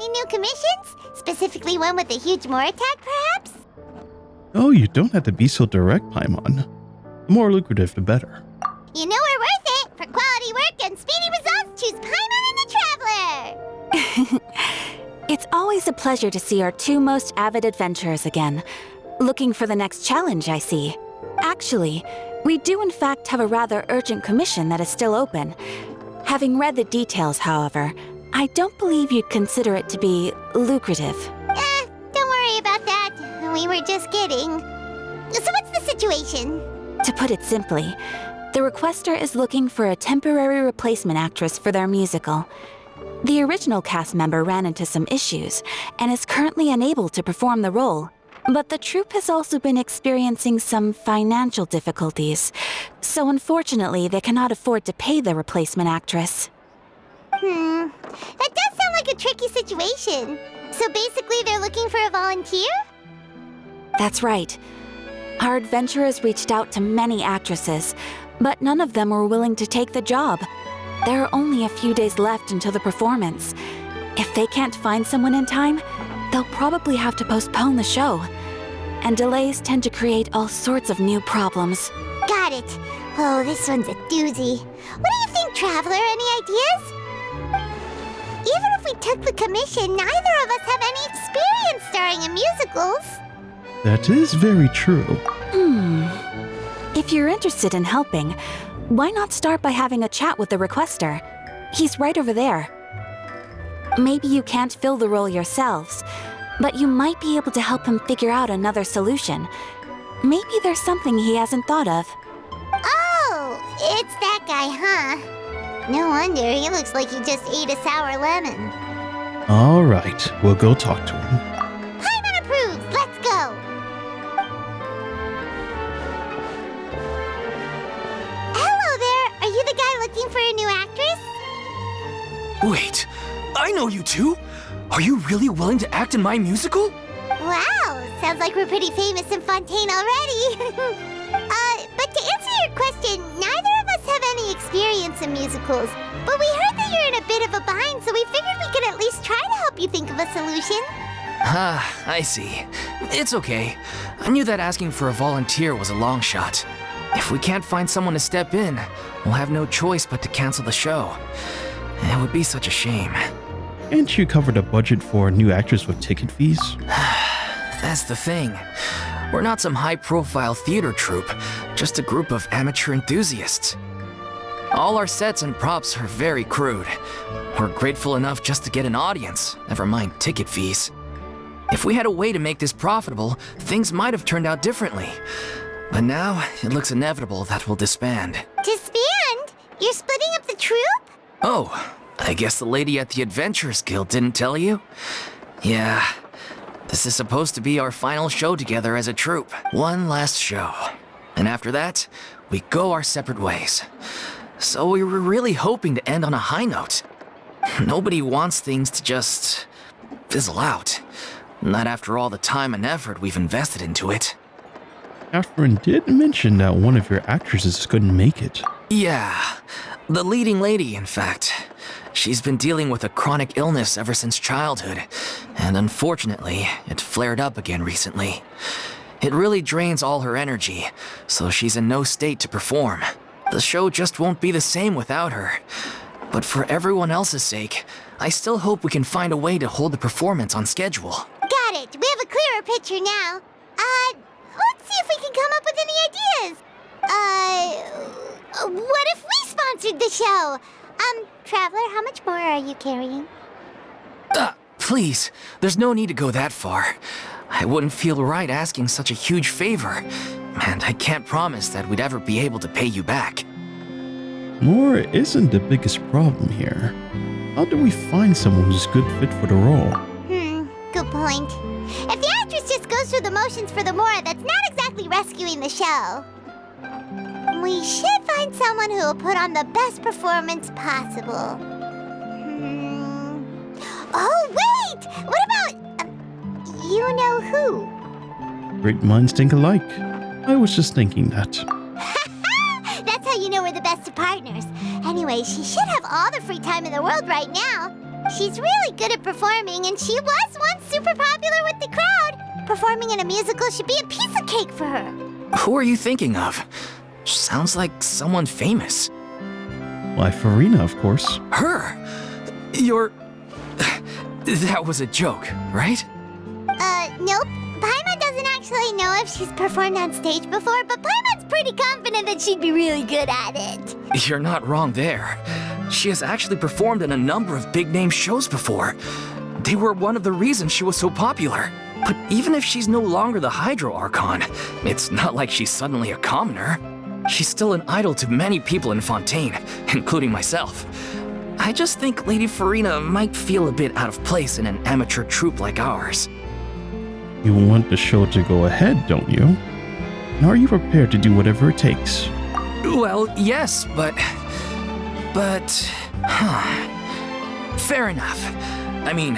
any new commissions? Specifically one with a huge more attack, perhaps? Oh, you don't have to be so direct, Paimon. The more lucrative, the better. You know we're worth it! For quality work and speedy results, choose Paimon and the Traveler! It's always a pleasure to see our two most avid adventurers again. Looking for the next challenge, I see. Actually, we do in fact have a rather urgent commission that is still open. Having read the details, however, I don't believe you'd consider it to be lucrative. Don't worry about that. We were just kidding. So what's the situation? To put it simply, the requester is looking for a temporary replacement actress for their musical. The original cast member ran into some issues and is currently unable to perform the role. But the troupe has also been experiencing some financial difficulties, so unfortunately they cannot afford to pay the replacement actress. That does sound like a tricky situation. So basically they're looking for a volunteer? That's right. Our adventurers reached out to many actresses, but none of them were willing to take the job. There are only a few days left until the performance. If they can't find someone in time, they'll probably have to postpone the show. And delays tend to create all sorts of new problems. Got it. Oh, this one's a doozy. What do you think, Traveler? Any ideas? Even if we took the commission, neither of us have any experience starring in musicals. That is very true. If you're interested in helping, why not start by having a chat with the requester? He's right over there. Maybe you can't fill the role yourselves, but you might be able to help him figure out another solution. Maybe there's something he hasn't thought of. Oh, it's that guy, huh? No wonder, he looks like he just ate a sour lemon. All right, we'll go talk to him. Paimon approves, let's go! Hello there, are you the guy looking for a new actress? Wait, I know you two! Are you really willing to act in my musical? Wow, sounds like we're pretty famous in Fontaine already. But to answer your question, neither of us have any experience in musicals. But we heard that you're in a bit of a bind, so we figured we could at least try to help you think of a solution. Ah, I see. It's okay. I knew that asking for a volunteer was a long shot. If we can't find someone to step in, we'll have no choice but to cancel the show. It would be such a shame. Can't you cover the budget for a new actress with ticket fees? That's the thing. We're not some high-profile theater troupe, just a group of amateur enthusiasts. All our sets and props are very crude. We're grateful enough just to get an audience, never mind ticket fees. If we had a way to make this profitable, things might have turned out differently. But now, it looks inevitable that we'll disband. Disband? You're splitting up the troupe? Oh, I guess the lady at the Adventurers Guild didn't tell you? Yeah. This is supposed to be our final show together as a troupe. One last show. And after that, we go our separate ways. So we were really hoping to end on a high note. Nobody wants things to just fizzle out. Not after all the time and effort we've invested into it. Catherine did mention that one of your actresses couldn't make it. Yeah, the leading lady, in fact. She's been dealing with a chronic illness ever since childhood, and unfortunately, it flared up again recently. It really drains all her energy, so she's in no state to perform. The show just won't be the same without her. But for everyone else's sake, I still hope we can find a way to hold the performance on schedule. Got it. We have a clearer picture now. Let's see if we can come up with any ideas. What if we sponsored the show? Traveler, how much more are you carrying? Please, there's no need to go that far. I wouldn't feel right asking such a huge favor, and I can't promise that we'd ever be able to pay you back. More isn't the biggest problem here. How do we find someone who's a good fit for the role? Good point. If the actress just goes through the motions for the Mora, that's not exactly rescuing the show. We should find someone who will put on the best performance possible. Oh, wait! What about... you know who? Great minds think alike. I was just thinking that. That's how you know we're the best of partners. Anyway, she should have all the free time in the world right now. She's really good at performing, and she was once super popular with the crowd. Performing in a musical should be a piece of cake for her. Who are you thinking of? Sounds like someone famous. Why, Furina, of course. Her? You're... That was a joke, right? Nope. Paimon doesn't actually know if she's performed on stage before, but Paimon's pretty confident that she'd be really good at it. You're not wrong there. She has actually performed in a number of big-name shows before. They were one of the reasons she was so popular. But even if she's no longer the Hydro Archon, it's not like she's suddenly a commoner. She's still an idol to many people in Fontaine, including myself. I just think Lady Furina might feel a bit out of place in an amateur troupe like ours. You want the show to go ahead, don't you? And are you prepared to do whatever it takes? Well, yes, but... Fair enough. I mean,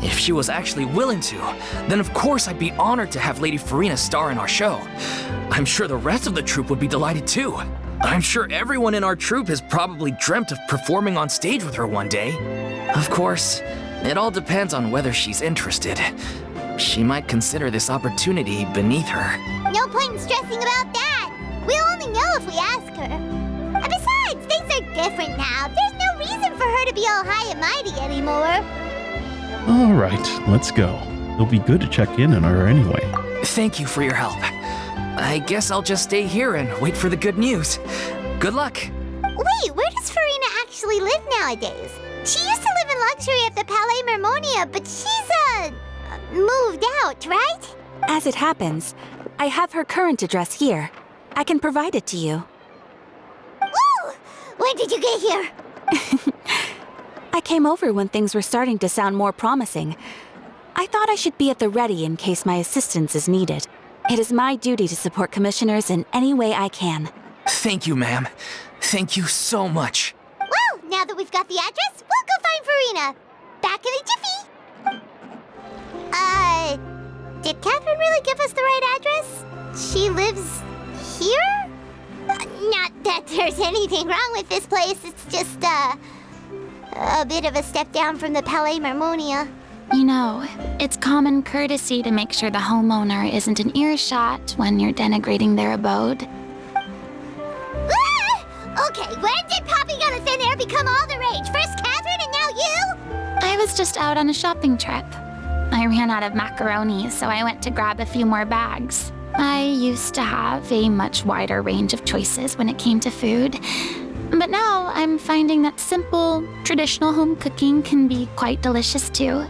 if she was actually willing to, then of course I'd be honored to have Lady Furina star in our show. I'm sure the rest of the troupe would be delighted too. I'm sure everyone in our troupe has probably dreamt of performing on stage with her one day. Of course, it all depends on whether she's interested. She might consider this opportunity beneath her. No point in stressing about that. We'll only know if we ask her. And besides, things are different now. There's no reason for her to be all high and mighty anymore. All right, let's go. It'll be good to check in on her anyway. Thank you for your help. I guess I'll just stay here and wait for the good news. Good luck. Wait, where does Furina actually live nowadays? She used to live in luxury at the Palais Mermonia, but she's, moved out, right? As it happens, I have her current address here. I can provide it to you. Woo! When did you get here? I came over when things were starting to sound more promising. I thought I should be at the ready in case my assistance is needed. It is my duty to support commissioners in any way I can. Thank you, ma'am. Thank you so much. Well, now that we've got the address, we'll go find Furina. Back in a jiffy. Did Catherine really give us the right address? She lives here? Not that there's anything wrong with this place. It's just, a bit of a step down from the Palais Mermonia. You know, it's common courtesy to make sure the homeowner isn't in earshot when you're denigrating their abode. Ah! Okay, when did popping out of thin air become all the rage? First Catherine and now you? I was just out on a shopping trip. I ran out of macaroni, so I went to grab a few more bags. I used to have a much wider range of choices when it came to food. But now I'm finding that simple, traditional home cooking can be quite delicious too.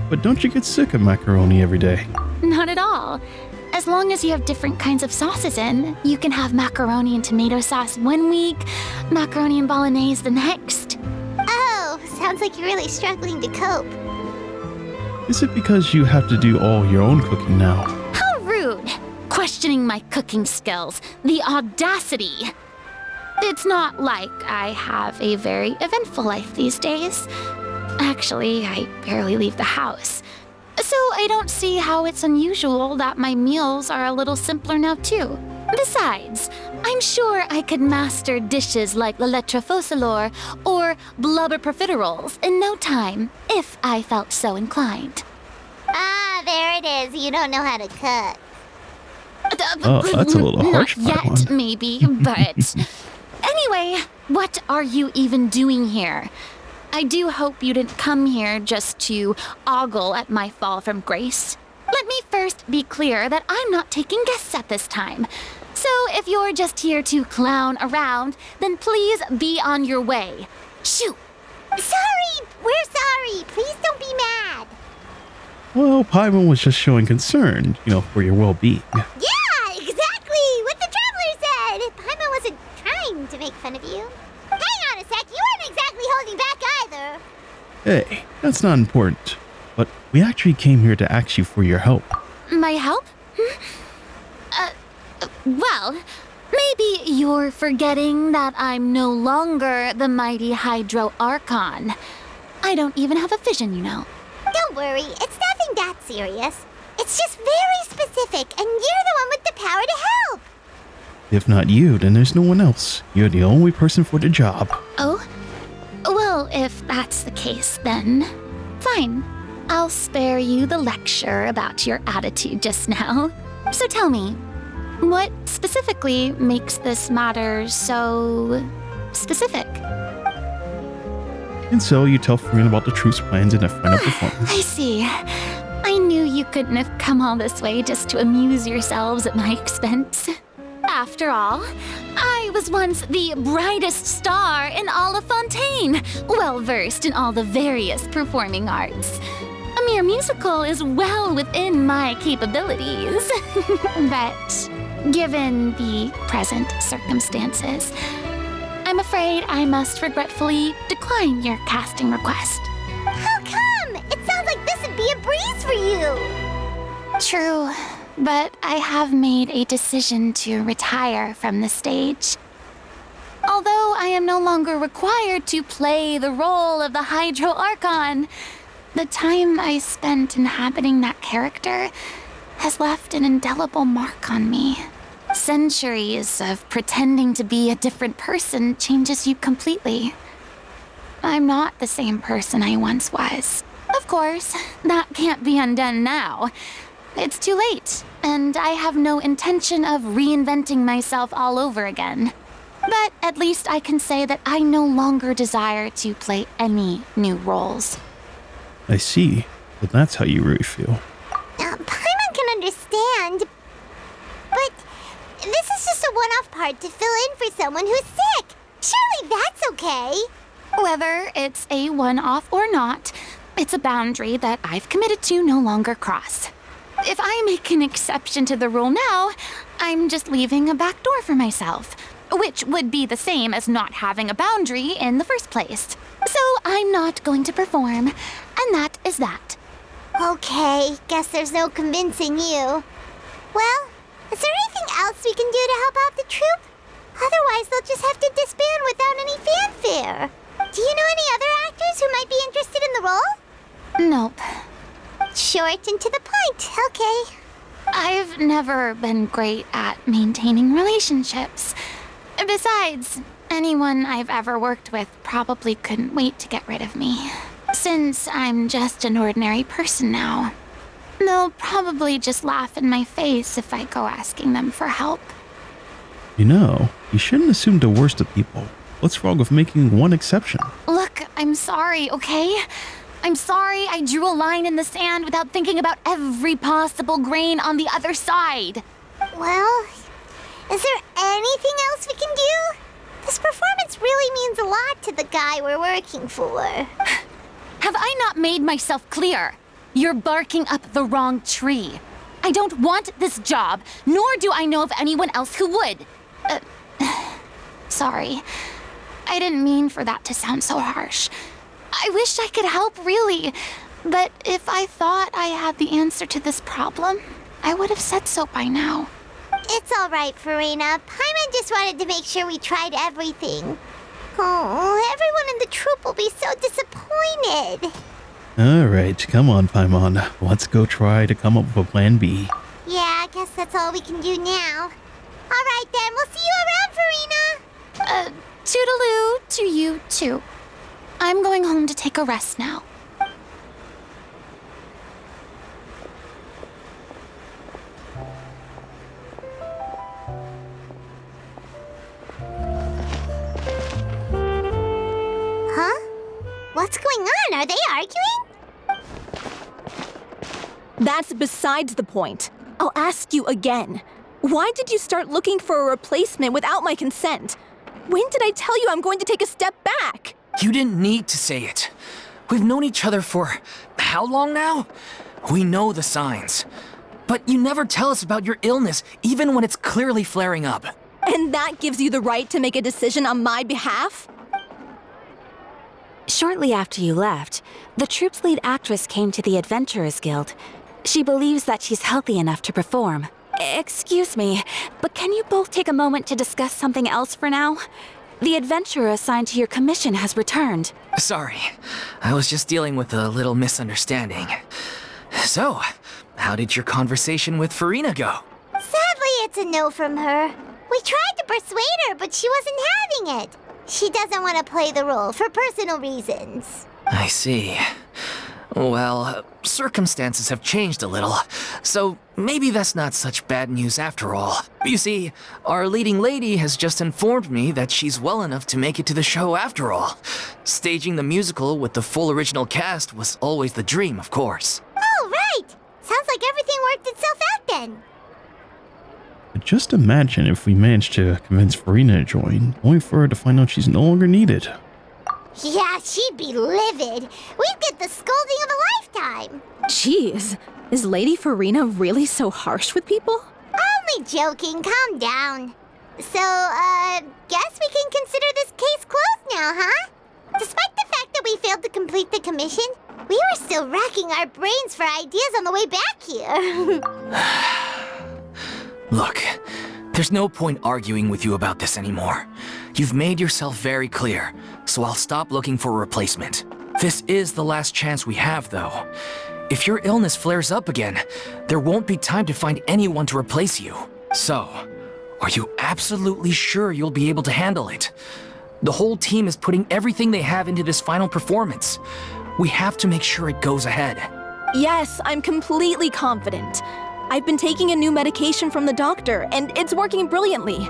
But don't you get sick of macaroni every day? Not at all. As long as you have different kinds of sauces in, you can have macaroni and tomato sauce one week, macaroni and bolognese the next. Oh, sounds like you're really struggling to cope. Is it because you have to do all your own cooking now? How rude! Questioning my cooking skills. The audacity! It's not like I have a very eventful life these days. Actually, I barely leave the house. So I don't see how it's unusual that my meals are a little simpler now too. Besides, I'm sure I could master dishes like la lettre focilor or blubber profiteroles in no time, if I felt so inclined. Ah, there it is. You don't know how to cook. Oh, that's a little harsh, Not yet, maybe, but... Anyway, what are you even doing here? I do hope you didn't come here just to ogle at my fall from grace. Let me first be clear that I'm not taking guests at this time. So if you're just here to clown around, then please be on your way. Shoo! Sorry! We're sorry! Please don't be mad! Well, Paimon was just showing concern, for your well-being. Yeah, exactly! What the Traveler said! Paimon wasn't trying to make fun of you. Hang on a sec, you weren't exactly holding back either. Hey, that's not important. But we actually came here to ask you for your help. My help? Well, maybe you're forgetting that I'm no longer the mighty Hydro Archon. I don't even have a vision, you know. Don't worry, it's nothing that serious. It's just very specific, and you're the one with the power to help. If not you, then there's no one else. You're the only person for the job. Oh? Well, if that's the case, then fine. I'll spare you the lecture about your attitude just now. So tell me, what specifically makes this matter so specific? And so you tell Furina about the troop's plans in their final performance. I see. I knew you couldn't have come all this way just to amuse yourselves at my expense. After all, I was once the brightest star in all of Fontaine, well-versed in all the various performing arts. A mere musical is well within my capabilities. But given the present circumstances, I'm afraid I must regretfully decline your casting request. How come? It sounds like this would be a breeze for you. True, but I have made a decision to retire from the stage. Although I am no longer required to play the role of the hydro archon, the time I spent inhabiting that character has left an indelible mark on me. Centuries of pretending to be a different person changes you completely. I'm not the same person I once was. Of course, that can't be undone now. It's too late, and I have no intention of reinventing myself all over again. But at least I can say that I no longer desire to play any new roles. I see. But that's how you really feel. Paimon can understand, but this is just a one-off part to fill in for someone who's sick. Surely that's okay. Whether it's a one-off or not, it's a boundary that I've committed to no longer cross. If I make an exception to the rule now, I'm just leaving a back door for myself, which would be the same as not having a boundary in the first place. So I'm not going to perform, and that is that. Okay, guess there's no convincing you. Well, is there anything else we can do to help out the troupe? Otherwise, they'll just have to disband without any fanfare. Do you know any other actors who might be interested in the role? Nope. Short and to the point, okay. I've never been great at maintaining relationships. Besides, anyone I've ever worked with probably couldn't wait to get rid of me. Since I'm just an ordinary person now, they'll probably just laugh in my face if I go asking them for help. You know, you shouldn't assume the worst of people. What's wrong with making one exception? Look, I'm sorry, okay? I'm sorry I drew a line in the sand without thinking about every possible grain on the other side. Well, is there anything else we can do? This performance really means a lot to the guy we're working for. Have I not made myself clear? You're barking up the wrong tree. I don't want this job, nor do I know of anyone else who would. Sorry. I didn't mean for that to sound so harsh. I wish I could help, really. But if I thought I had the answer to this problem, I would have said so by now. It's all right, Furina. Paimon just wanted to make sure we tried everything. Oh, everyone in the troupe will be so disappointed. Alright, come on, Paimon. Let's go try to come up with a plan B. Yeah, I guess that's all we can do now. All right, then. We'll see you around, Furina. Toodaloo to you, too. I'm going home to take a rest now. Huh? What's going on? Are they arguing? That's besides the point. I'll ask you again. Why did you start looking for a replacement without my consent? When did I tell you I'm going to take a step back? You didn't need to say it. We've known each other for how long now? We know the signs. But you never tell us about your illness, even when it's clearly flaring up. And that gives you the right to make a decision on my behalf? Shortly after you left, the troupe's lead actress came to the Adventurers Guild. She believes that she's healthy enough to perform. Excuse me, but can you both take a moment to discuss something else for now? The adventurer assigned to your commission has returned. Sorry, I was just dealing with a little misunderstanding. So, how did your conversation with Furina go? Sadly, it's a no from her. We tried to persuade her, but she wasn't having it. She doesn't want to play the role for personal reasons. I see. Well, circumstances have changed a little, so maybe that's not such bad news after all. You see, our leading lady has just informed me that she's well enough to make it to the show after all. Staging the musical with the full original cast was always the dream, of course. Oh, right! Sounds like everything worked itself out then. But just imagine if we managed to convince Furina to join, only for her to find out she's no longer needed. Yeah, she'd be livid. We'd get the scolding of a lifetime. Jeez, is Lady Furina really so harsh with people? Only joking, calm down. So, guess we can consider this case closed now, huh? Despite the fact that we failed to complete the commission, we were still racking our brains for ideas on the way back here. Look, there's no point arguing with you about this anymore. You've made yourself very clear, so I'll stop looking for a replacement. This is the last chance we have, though. If your illness flares up again, there won't be time to find anyone to replace you. So, are you absolutely sure you'll be able to handle it? The whole team is putting everything they have into this final performance. We have to make sure it goes ahead. Yes, I'm completely confident. I've been taking a new medication from the doctor, and it's working brilliantly.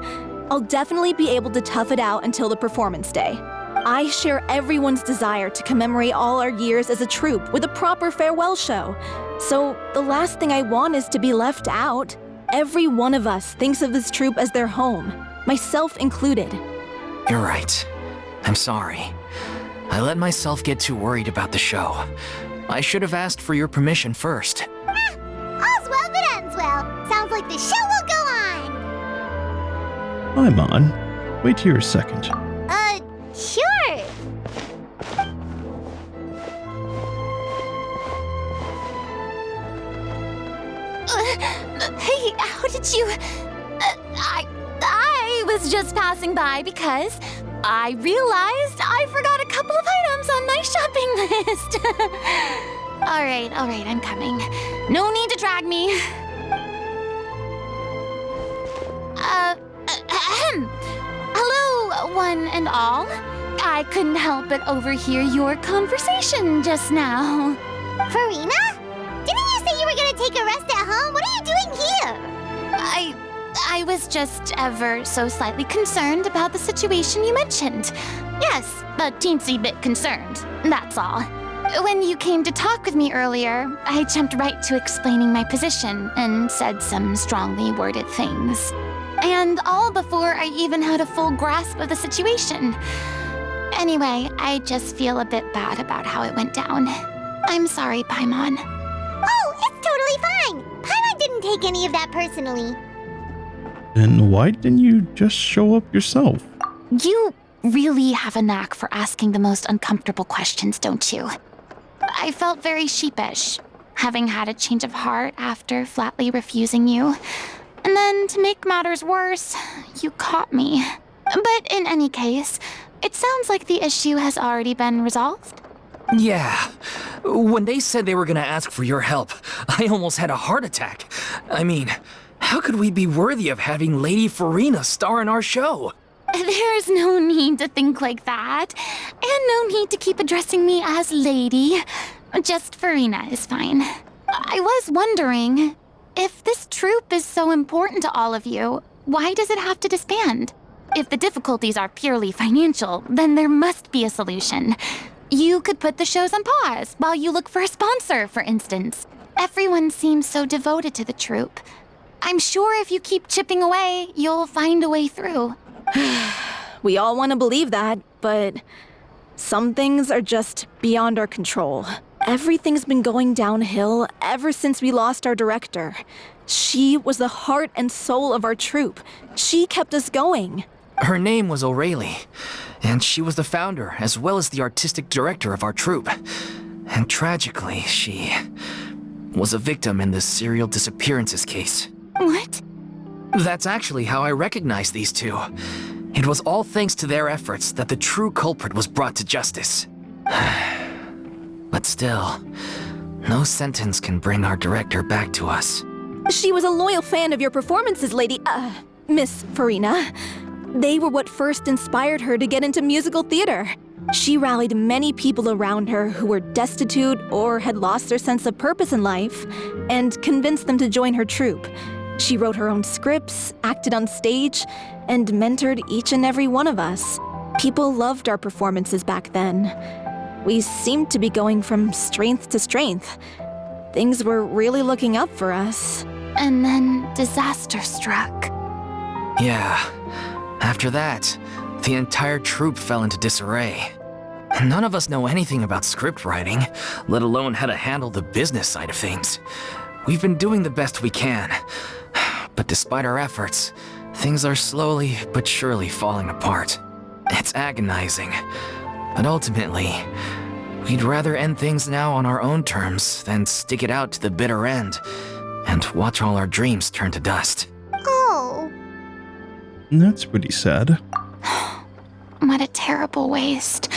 I'll definitely be able to tough it out until the performance day. I share everyone's desire to commemorate all our years as a troupe with a proper farewell show. So the last thing I want is to be left out. Every one of us thinks of this troupe as their home, myself included. You're right. I'm sorry. I let myself get too worried about the show. I should have asked for your permission first. All's well that ends well. Sounds like the show will go on. Hi, Mon. Wait here a second. Sure. Hey, how did you... I was just passing by because I realized I forgot a couple of items on my shopping list. All right, I'm coming. No need to drag me. Hello, one and all. I couldn't help but overhear your conversation just now. Furina? Didn't you say you were gonna take a rest at home? What are you doing here? I was just ever so slightly concerned about the situation you mentioned. Yes, a teensy bit concerned, that's all. When you came to talk with me earlier, I jumped right to explaining my position and said some strongly worded things. And all before I even had a full grasp of the situation. Anyway, I just feel a bit bad about how it went down. I'm sorry, Paimon. Oh, it's totally fine. Paimon didn't take any of that personally. Then why didn't you just show up yourself? You really have a knack for asking the most uncomfortable questions, don't you? I felt very sheepish, having had a change of heart after flatly refusing you. And then, to make matters worse, you caught me. But in any case, it sounds like the issue has already been resolved. Yeah. When they said they were gonna ask for your help, I almost had a heart attack. I mean, how could we be worthy of having Lady Furina star in our show? There's no need to think like that. And no need to keep addressing me as Lady. Just Furina is fine. I was wondering, if this troupe is so important to all of you, why does it have to disband? If the difficulties are purely financial, then there must be a solution. You could put the shows on pause while you look for a sponsor, for instance. Everyone seems so devoted to the troupe. I'm sure if you keep chipping away, you'll find a way through. We all want to believe that, but some things are just beyond our control. Everything's been going downhill ever since we lost our director. She was the heart and soul of our troupe. She kept us going. Her name was O'Reilly, and she was the founder as well as the artistic director of our troupe. And tragically, she was a victim in the serial disappearances case. What? That's actually how I recognized these two. It was all thanks to their efforts that the true culprit was brought to justice. But still, no sentence can bring our director back to us. She was a loyal fan of your performances, Miss Furina. They were what first inspired her to get into musical theater. She rallied many people around her who were destitute or had lost their sense of purpose in life, and convinced them to join her troupe. She wrote her own scripts, acted on stage, and mentored each and every one of us. People loved our performances back then. We seemed to be going from strength to strength. Things were really looking up for us. And then disaster struck. Yeah. After that, the entire troupe fell into disarray. None of us know anything about script writing, let alone how to handle the business side of things. We've been doing the best we can, but despite our efforts, things are slowly but surely falling apart. It's agonizing, but ultimately, we'd rather end things now on our own terms than stick it out to the bitter end and watch all our dreams turn to dust. Oh. That's pretty sad. What a terrible waste.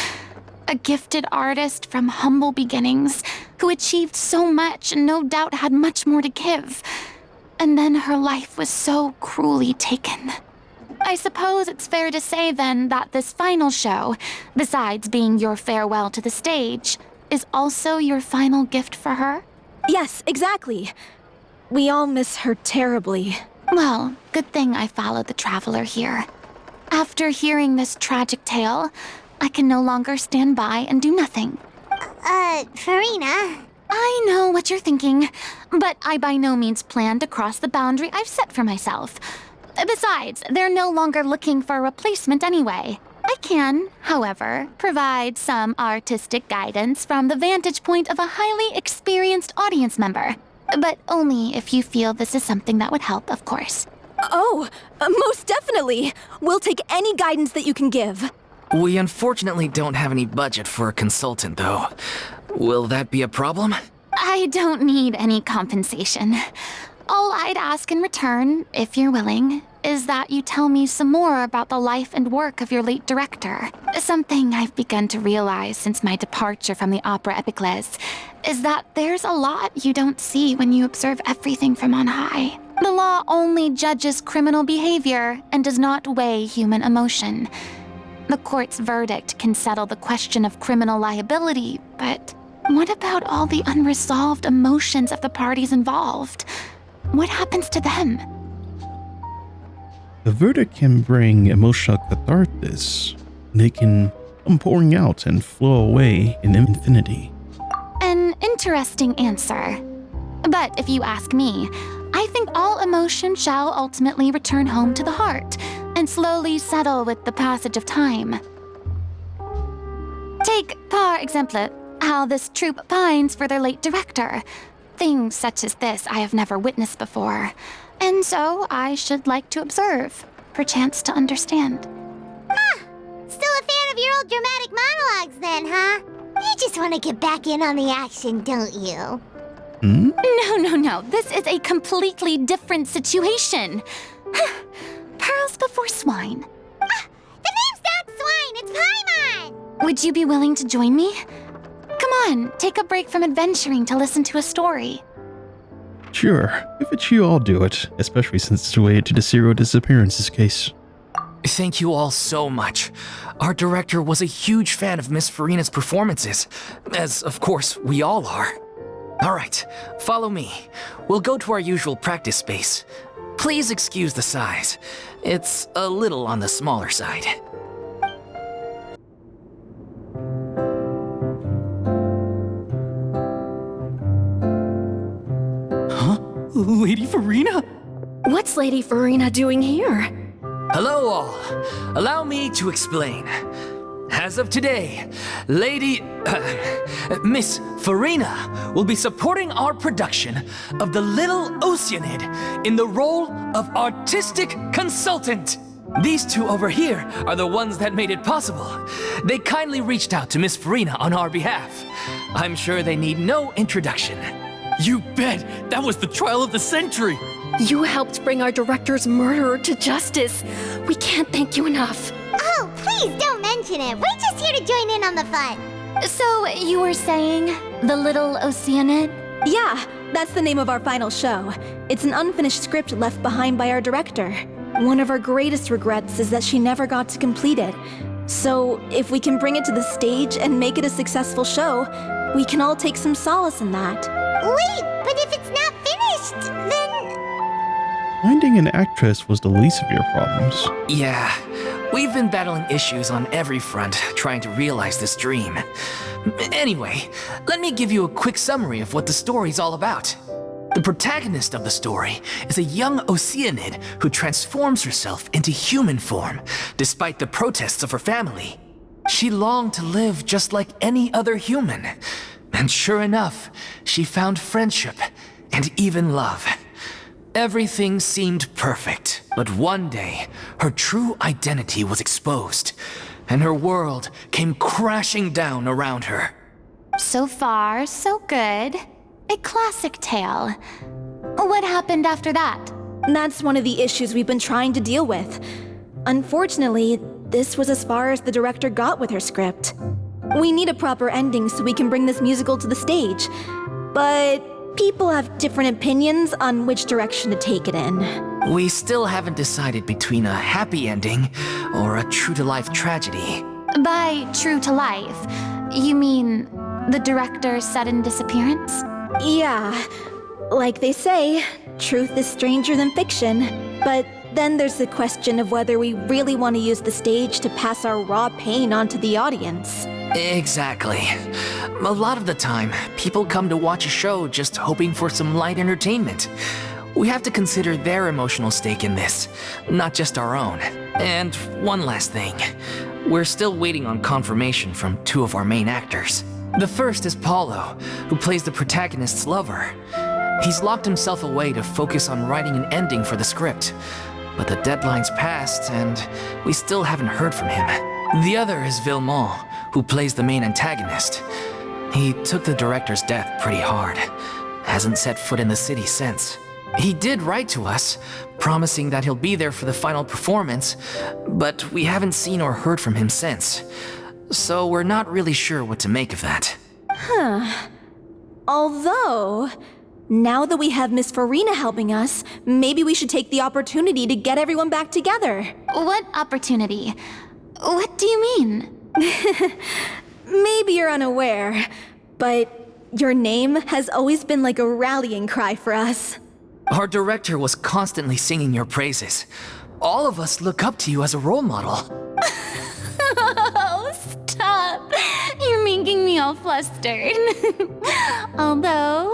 A gifted artist from humble beginnings who achieved so much and no doubt had much more to give. And then her life was so cruelly taken. I suppose it's fair to say then that this final show, besides being your farewell to the stage, is also your final gift for her? Yes, exactly. We all miss her terribly. Well, good thing I followed the traveler here. After hearing this tragic tale, I can no longer stand by and do nothing. Furina. I know what you're thinking, but I by no means plan to cross the boundary I've set for myself. Besides, they're no longer looking for a replacement anyway. I can, however, provide some artistic guidance from the vantage point of a highly experienced audience member. But only if you feel this is something that would help, of course. Oh, most definitely. We'll take any guidance that you can give. We unfortunately don't have any budget for a consultant, though. Will that be a problem? I don't need any compensation. All I'd ask in return, if you're willing, is that you tell me some more about the life and work of your late director. Something I've begun to realize since my departure from the Opera Epiclese is that there's a lot you don't see when you observe everything from on high. The law only judges criminal behavior and does not weigh human emotion. The court's verdict can settle the question of criminal liability, but what about all the unresolved emotions of the parties involved? What happens to them? The verdict can bring emotional catharsis. They can come pouring out and flow away in infinity. An interesting answer. But if you ask me, I think all emotion shall ultimately return home to the heart and slowly settle with the passage of time. Take, par exemple, how this troupe pines for their late director. Things such as this I have never witnessed before, and so I should like to observe, perchance to understand. Still a fan of your old dramatic monologues then, huh? You just want to get back in on the action, don't you? No. This is a completely different situation. Pearls before swine. The name's not Swine, it's Paimon! Would you be willing to join me? Come on, take a break from adventuring to listen to a story. Sure, if it's you, I'll do it, especially since it's related to the serial disappearances case. Thank you all so much. Our director was a huge fan of Miss Furina's performances, as of course we all are. All right, follow me. We'll go to our usual practice space. Please excuse the size. It's a little on the smaller side. Huh? Lady Furina? What's Lady Furina doing here? Hello all. Allow me to explain. As of today, Miss Furina will be supporting our production of The Little Oceanid in the role of artistic consultant. These two over here are the ones that made it possible. They kindly reached out to Miss Furina on our behalf. I'm sure they need no introduction. You bet! That was the trial of the century! You helped bring our director's murderer to justice. We can't thank you enough. Oh, please don't mention it. We're just here to join in on the fun. So, you were saying The Little Oceanid? Yeah, that's the name of our final show. It's an unfinished script left behind by our director. One of our greatest regrets is that she never got to complete it. So, if we can bring it to the stage and make it a successful show, we can all take some solace in that. Wait, but if it's not finished, then... Finding an actress was the least of your problems. Yeah, we've been battling issues on every front trying to realize this dream. Anyway, let me give you a quick summary of what the story's all about. The protagonist of the story is a young Oceanid who transforms herself into human form, despite the protests of her family. She longed to live just like any other human. And sure enough, she found friendship and even love. Everything seemed perfect, but one day, her true identity was exposed, and her world came crashing down around her. So far, so good. A classic tale. What happened after that? That's one of the issues we've been trying to deal with. Unfortunately, this was as far as the director got with her script. We need a proper ending so we can bring this musical to the stage. But people have different opinions on which direction to take it in. We still haven't decided between a happy ending or a true-to-life tragedy. By true to life, you mean the director's sudden disappearance? Yeah, like they say, truth is stranger than fiction. But then there's the question of whether we really want to use the stage to pass our raw pain onto the audience. Exactly. A lot of the time, people come to watch a show just hoping for some light entertainment. We have to consider their emotional stake in this, not just our own. And one last thing. We're still waiting on confirmation from two of our main actors. The first is Paulo, who plays the protagonist's lover. He's locked himself away to focus on writing an ending for the script. But the deadline's passed, and we still haven't heard from him. The other is Villemont, who plays the main antagonist. He took the director's death pretty hard. Hasn't set foot in the city since. He did write to us, promising that he'll be there for the final performance, but we haven't seen or heard from him since. So we're not really sure what to make of that. Although, now that we have Miss Furina helping us, maybe we should take the opportunity to get everyone back together. What opportunity? What do you mean? Maybe you're unaware, but your name has always been like a rallying cry for us. Our director was constantly singing your praises. All of us look up to you as a role model. Oh, stop! You're making me all flustered. Although,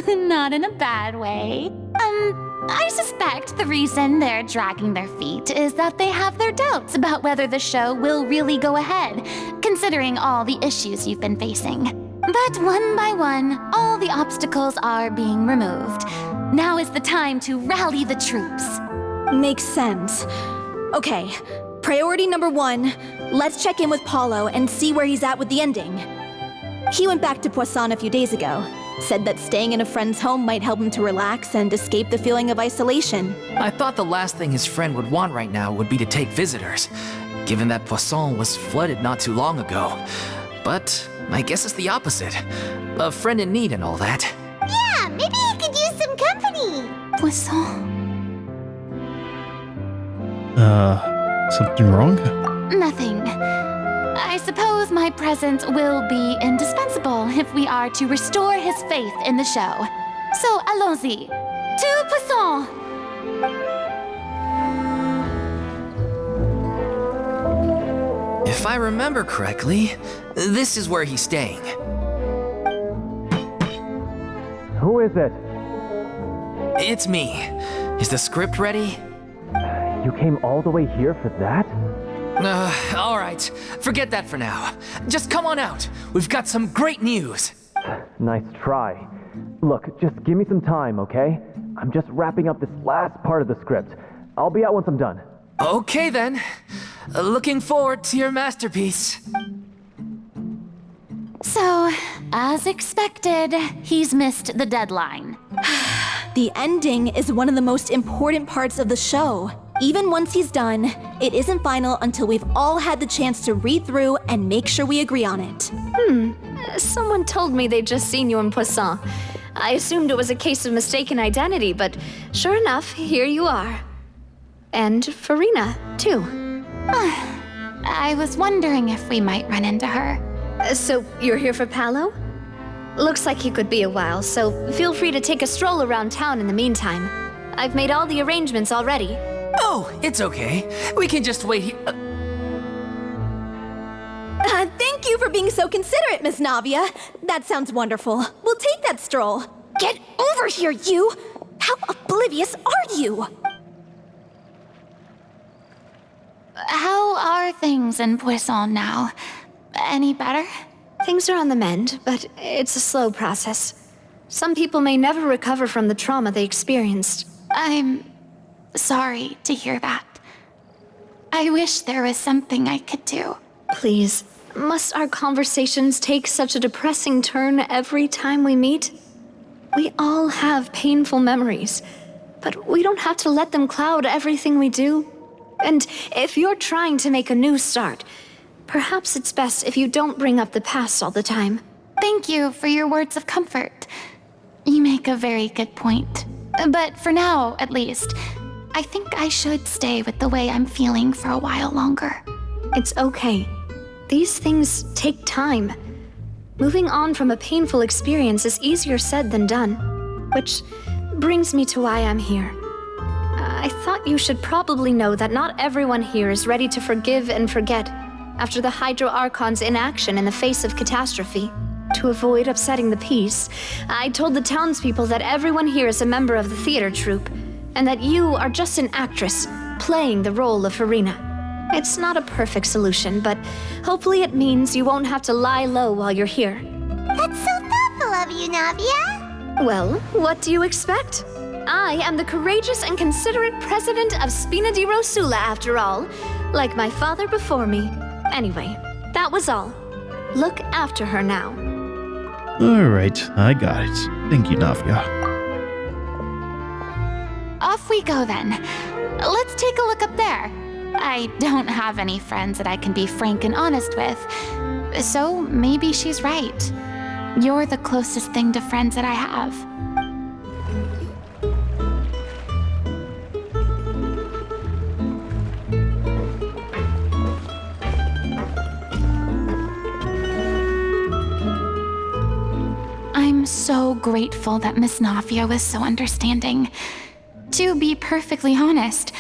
not in a bad way. I suspect the reason they're dragging their feet is that they have their doubts about whether the show will really go ahead, considering all the issues you've been facing. But one by one, all the obstacles are being removed. Now is the time to rally the troops. Makes sense. Okay, priority number 1, let's check in with Paulo and see where he's at with the ending. He went back to Poisson a few days ago. Said that staying in a friend's home might help him to relax and escape the feeling of isolation. I thought the last thing his friend would want right now would be to take visitors, given that Poisson was flooded not too long ago. But I guess it's the opposite. A friend in need and all that. Yeah, maybe he could use some company. Poisson. Something wrong? Nothing. I suppose my presence will be indispensable if we are to restore his faith in the show. So, allons-y. To Poisson! If I remember correctly, this is where he's staying. Who is it? It's me. Is the script ready? You came all the way here for that? All right. Forget that for now. Just come on out. We've got some great news. Nice try. Look, just give me some time, okay? I'm just wrapping up this last part of the script. I'll be out once I'm done. Okay then. Looking forward to your masterpiece. So, as expected, he's missed the deadline. The ending is one of the most important parts of the show. Even once he's done, it isn't final until we've all had the chance to read through and make sure we agree on it. Someone told me they'd just seen you in Poisson. I assumed it was a case of mistaken identity, but sure enough, here you are. And Furina, too. I was wondering if we might run into her. So you're here for Palo? Looks like you could be a while, so feel free to take a stroll around town in the meantime. I've made all the arrangements already. Oh, it's okay. We can just wait here. Thank you for being so considerate, Miss Navia. That sounds wonderful. We'll take that stroll. Get over here, you! How oblivious are you? How are things in Poisson now? Any better? Things are on the mend, but it's a slow process. Some people may never recover from the trauma they experienced. I'm sorry to hear that. I wish there was something I could do. Please, must our conversations take such a depressing turn every time we meet? We all have painful memories, but we don't have to let them cloud everything we do. And if you're trying to make a new start, perhaps it's best if you don't bring up the past all the time. Thank you for your words of comfort. You make a very good point. But for now, at least, I think I should stay with the way I'm feeling for a while longer. It's okay. These things take time. Moving on from a painful experience is easier said than done. Which brings me to why I'm here. I thought you should probably know that not everyone here is ready to forgive and forget after the Hydro Archon's inaction in the face of catastrophe. To avoid upsetting the peace, I told the townspeople that everyone here is a member of the theater troupe, and that you are just an actress playing the role of Furina. It's not a perfect solution, but hopefully it means you won't have to lie low while you're here. That's so thoughtful of you, Navia. Well, what do you expect? I am the courageous and considerate president of Spina di Rosula, after all, like my father before me. Anyway, that was all. Look after her now. Alright, I got it. Thank you, Navia. Off we go then. Let's take a look up there. I don't have any friends that I can be frank and honest with, so maybe she's right. You're the closest thing to friends that I have. I'm so grateful that Miss Navia was so understanding. To be perfectly honest,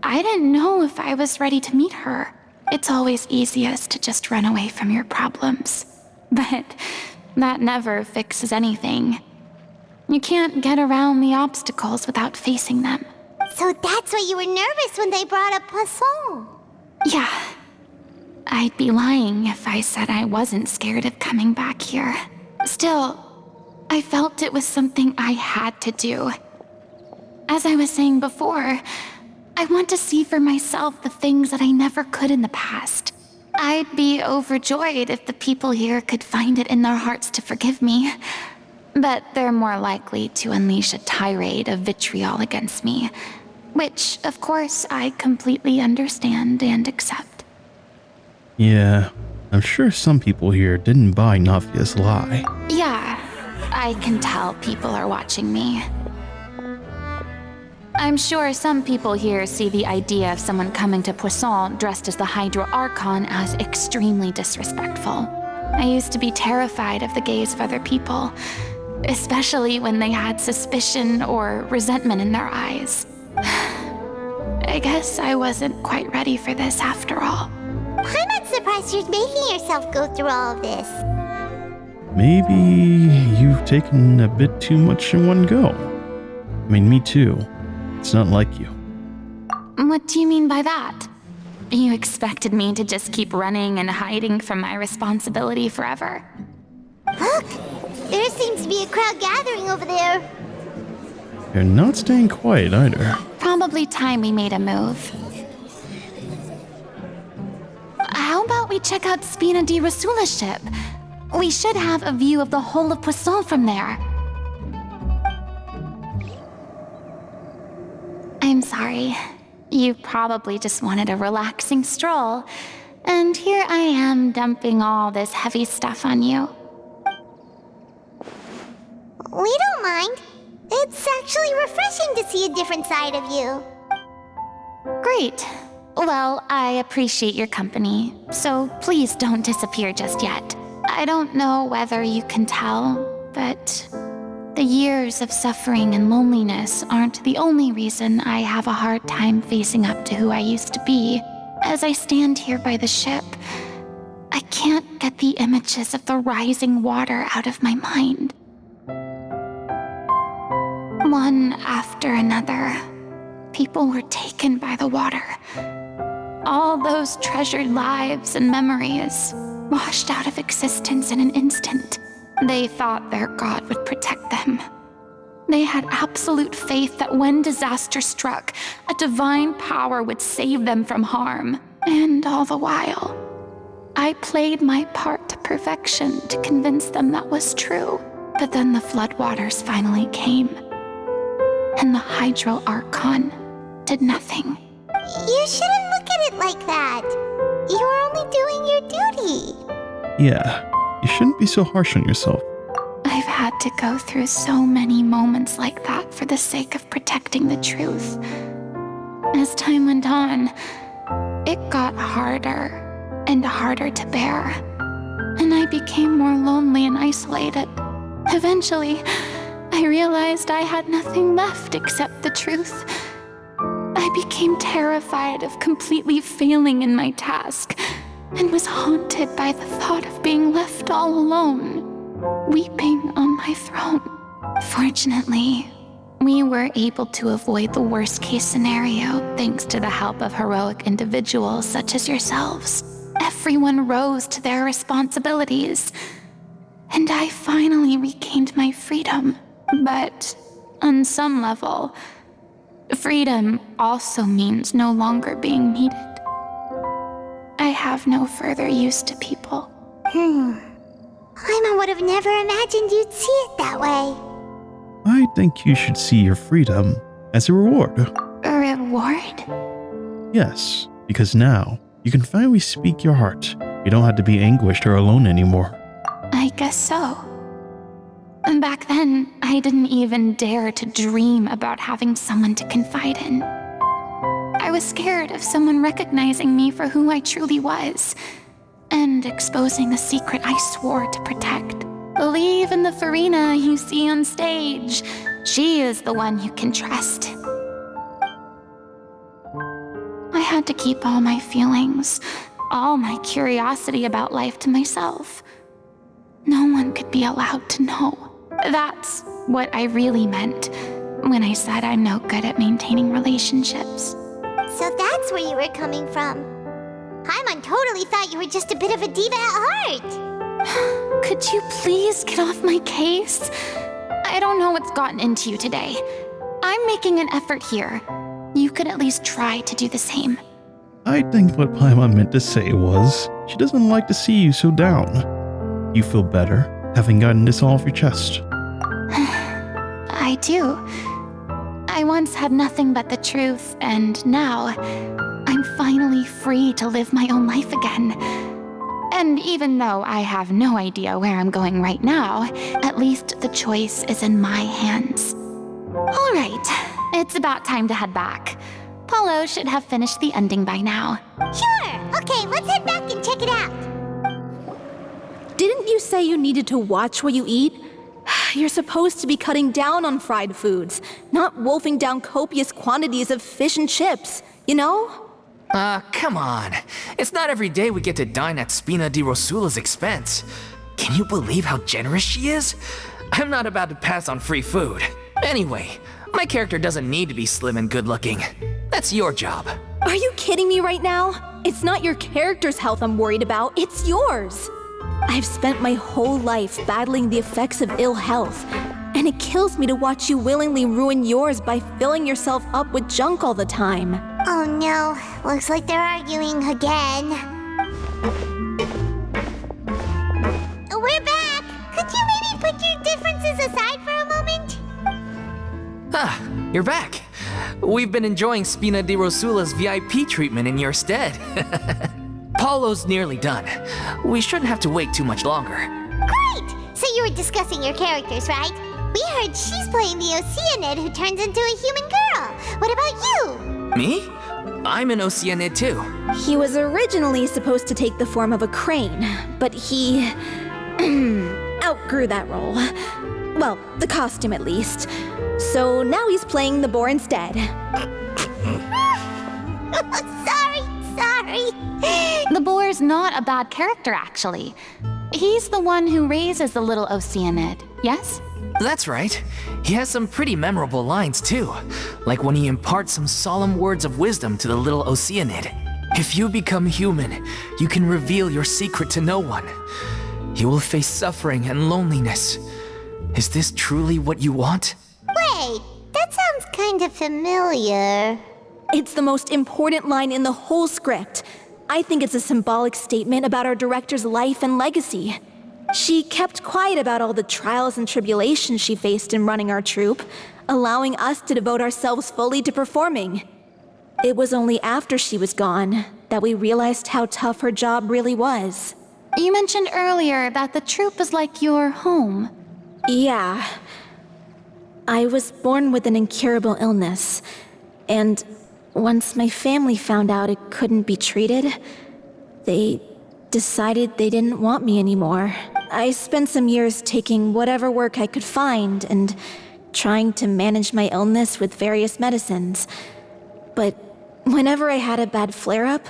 I didn't know if I was ready to meet her. It's always easiest to just run away from your problems. But that never fixes anything. You can't get around the obstacles without facing them. So that's why you were nervous when they brought up Poisson. Yeah. I'd be lying if I said I wasn't scared of coming back here. Still, I felt it was something I had to do. As I was saying before, I want to see for myself the things that I never could in the past. I'd be overjoyed if the people here could find it in their hearts to forgive me. But they're more likely to unleash a tirade of vitriol against me, which, of course, I completely understand and accept. Yeah, I'm sure some people here didn't buy Navia's lie. Yeah, I can tell people are watching me. I'm sure some people here see the idea of someone coming to Poisson dressed as the Hydro Archon as extremely disrespectful. I used to be terrified of the gaze of other people, especially when they had suspicion or resentment in their eyes. I guess I wasn't quite ready for this after all. I'm not surprised you're making yourself go through all of this. Maybe you've taken a bit too much in one go. I mean, me too. It's not like you. What do you mean by that? You expected me to just keep running and hiding from my responsibility forever? Look! There seems to be a crowd gathering over there. You're not staying quiet either. Probably time we made a move. How about we check out Spina di Rosula's ship? We should have a view of the whole of Poisson from there. I'm sorry. You probably just wanted a relaxing stroll, and here I am dumping all this heavy stuff on you. We don't mind. It's actually refreshing to see a different side of you. Great. Well, I appreciate your company, so please don't disappear just yet. I don't know whether you can tell, but the years of suffering and loneliness aren't the only reason I have a hard time facing up to who I used to be. As I stand here by the ship, I can't get the images of the rising water out of my mind. One after another, people were taken by the water. All those treasured lives and memories washed out of existence in an instant. They thought their god would protect them. They had absolute faith that when disaster struck, a divine power would save them from harm. And all the while, I played my part to perfection to convince them that was true. But then the floodwaters finally came, and the hydro archon did nothing. You shouldn't look at it like that. You were only doing your duty. Yeah, you shouldn't be so harsh on yourself. I've had to go through so many moments like that for the sake of protecting the truth. As time went on, it got harder and harder to bear, and I became more lonely and isolated. Eventually, I realized I had nothing left except the truth. I became terrified of completely failing in my task, and was haunted by the thought of being left all alone, weeping on my throne. Fortunately, we were able to avoid the worst-case scenario thanks to the help of heroic individuals such as yourselves. Everyone rose to their responsibilities, and I finally regained my freedom. But on some level, freedom also means no longer being needed. I have no further use to people. Paimon would have never imagined you'd see it that way. I think you should see your freedom as a reward. A reward? Yes, because now you can finally speak your heart. You don't have to be anguished or alone anymore. I guess so. And back then, I didn't even dare to dream about having someone to confide in. I was scared of someone recognizing me for who I truly was, and exposing the secret I swore to protect. Believe in the Furina you see on stage. She is the one you can trust. I had to keep all my feelings, all my curiosity about life to myself. No one could be allowed to know. That's what I really meant when I said I'm no good at maintaining relationships. So that's where you were coming from. Paimon totally thought you were just a bit of a diva at heart. Could you please get off my case? I don't know what's gotten into you today. I'm making an effort here. You could at least try to do the same. I think what Paimon meant to say was, she doesn't like to see you so down. You feel better having gotten this all off your chest. I do. I once had nothing but the truth, and now I'm finally free to live my own life again. And even though I have no idea where I'm going right now, at least the choice is in my hands. All right, it's about time to head back. Paulo should have finished the ending by now. Sure. Okay, let's head back and check it out. Didn't you say you needed to watch what you eat? You're supposed to be cutting down on fried foods, not wolfing down copious quantities of fish and chips, you know? Come on. It's not every day we get to dine at Spina di Rosula's expense. Can you believe how generous she is? I'm not about to pass on free food. Anyway, my character doesn't need to be slim and good looking. That's your job. Are you kidding me right now? It's not your character's health I'm worried about, it's yours. I've spent my whole life battling the effects of ill health, and it kills me to watch you willingly ruin yours by filling yourself up with junk all the time. Oh no, looks like they're arguing again. We're back! Could you maybe put your differences aside for a moment? You're back. We've been enjoying Spina di Rosula's VIP treatment in your stead. Paulo's nearly done. We shouldn't have to wait too much longer. Great! So you were discussing your characters, right? We heard she's playing the Oceanid who turns into a human girl. What about you? Me? I'm an Oceanid too. He was originally supposed to take the form of a crane, but he outgrew that role. Well, the costume at least. So now he's playing the boar instead. Sorry. The boar's not a bad character, actually. He's the one who raises the little Oceanid, yes? That's right. He has some pretty memorable lines too, like when he imparts some solemn words of wisdom to the little Oceanid. If you become human, you can reveal your secret to no one. You will face suffering and loneliness. Is this truly what you want? Wait, that sounds kind of familiar. It's the most important line in the whole script. I think it's a symbolic statement about our director's life and legacy. She kept quiet about all the trials and tribulations she faced in running our troupe, allowing us to devote ourselves fully to performing. It was only after she was gone that we realized how tough her job really was. You mentioned earlier that the troupe is like your home. Yeah. I was born with an incurable illness, and once my family found out it couldn't be treated, they decided they didn't want me anymore. I spent some years taking whatever work I could find and trying to manage my illness with various medicines. But whenever I had a bad flare-up,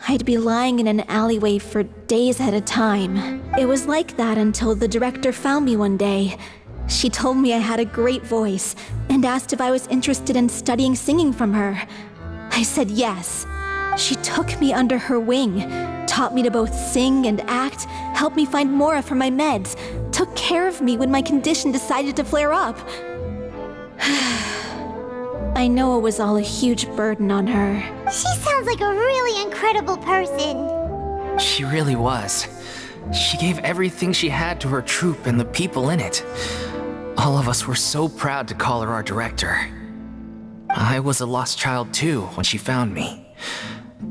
I'd be lying in an alleyway for days at a time. It was like that until the director found me one day. She told me I had a great voice and asked if I was interested in studying singing from her. I said yes. She took me under her wing, taught me to both sing and act, helped me find Mora for my meds, took care of me when my condition decided to flare up. I know it was all a huge burden on her. She sounds like a really incredible person. She really was. She gave everything she had to her troupe and the people in it. All of us were so proud to call her our director. I was a lost child too when she found me.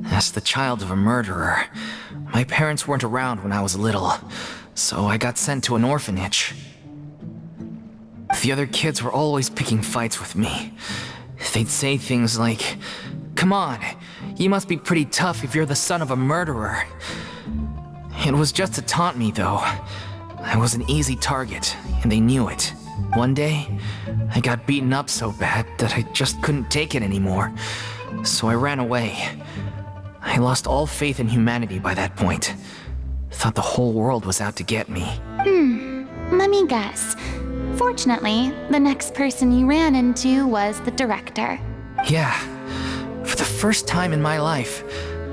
As the child of a murderer, my parents weren't around when I was little, so I got sent to an orphanage. The other kids were always picking fights with me. They'd say things like, "Come on, you must be pretty tough if you're the son of a murderer." It was just to taunt me, though. I was an easy target, and they knew it. One day, I got beaten up so bad that I just couldn't take it anymore, so I ran away. I lost all faith in humanity by that point. Thought the whole world was out to get me. Let me guess. Fortunately, the next person you ran into was the director. Yeah. For the first time in my life,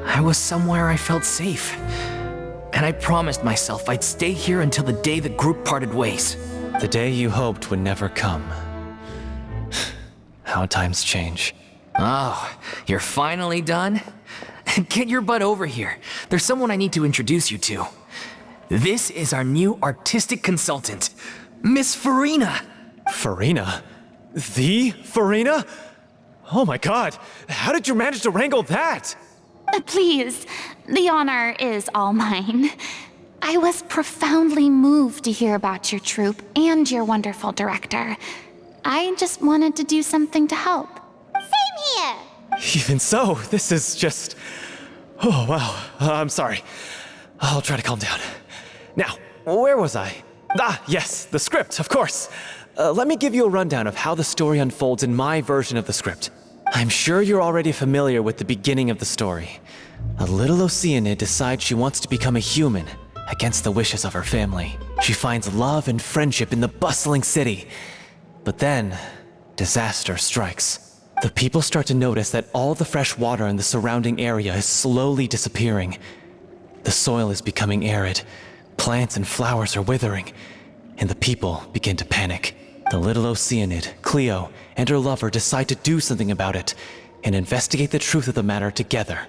I was somewhere I felt safe. And I promised myself I'd stay here until the day the group parted ways. The day you hoped would never come. How times change. Oh, you're finally done? Get your butt over here. There's someone I need to introduce you to. This is our new artistic consultant, Miss Furina. Furina? The Furina? Oh my god, how did you manage to wrangle that? Please, the honor is all mine. I was profoundly moved to hear about your troupe and your wonderful director. I just wanted to do something to help. Same here. Even so, this is just... Oh wow, I'm sorry. I'll try to calm down. Now, where was I? Ah, yes, the script, of course. Let me give you a rundown of how the story unfolds in my version of the script. I'm sure you're already familiar with the beginning of the story. A little Oceanid decides she wants to become a human, against the wishes of her family. She finds love and friendship in the bustling city. But then, disaster strikes. The people start to notice that all the fresh water in the surrounding area is slowly disappearing. The soil is becoming arid, plants and flowers are withering, and the people begin to panic. The little Oceanid, Cleo, and her lover decide to do something about it and investigate the truth of the matter together.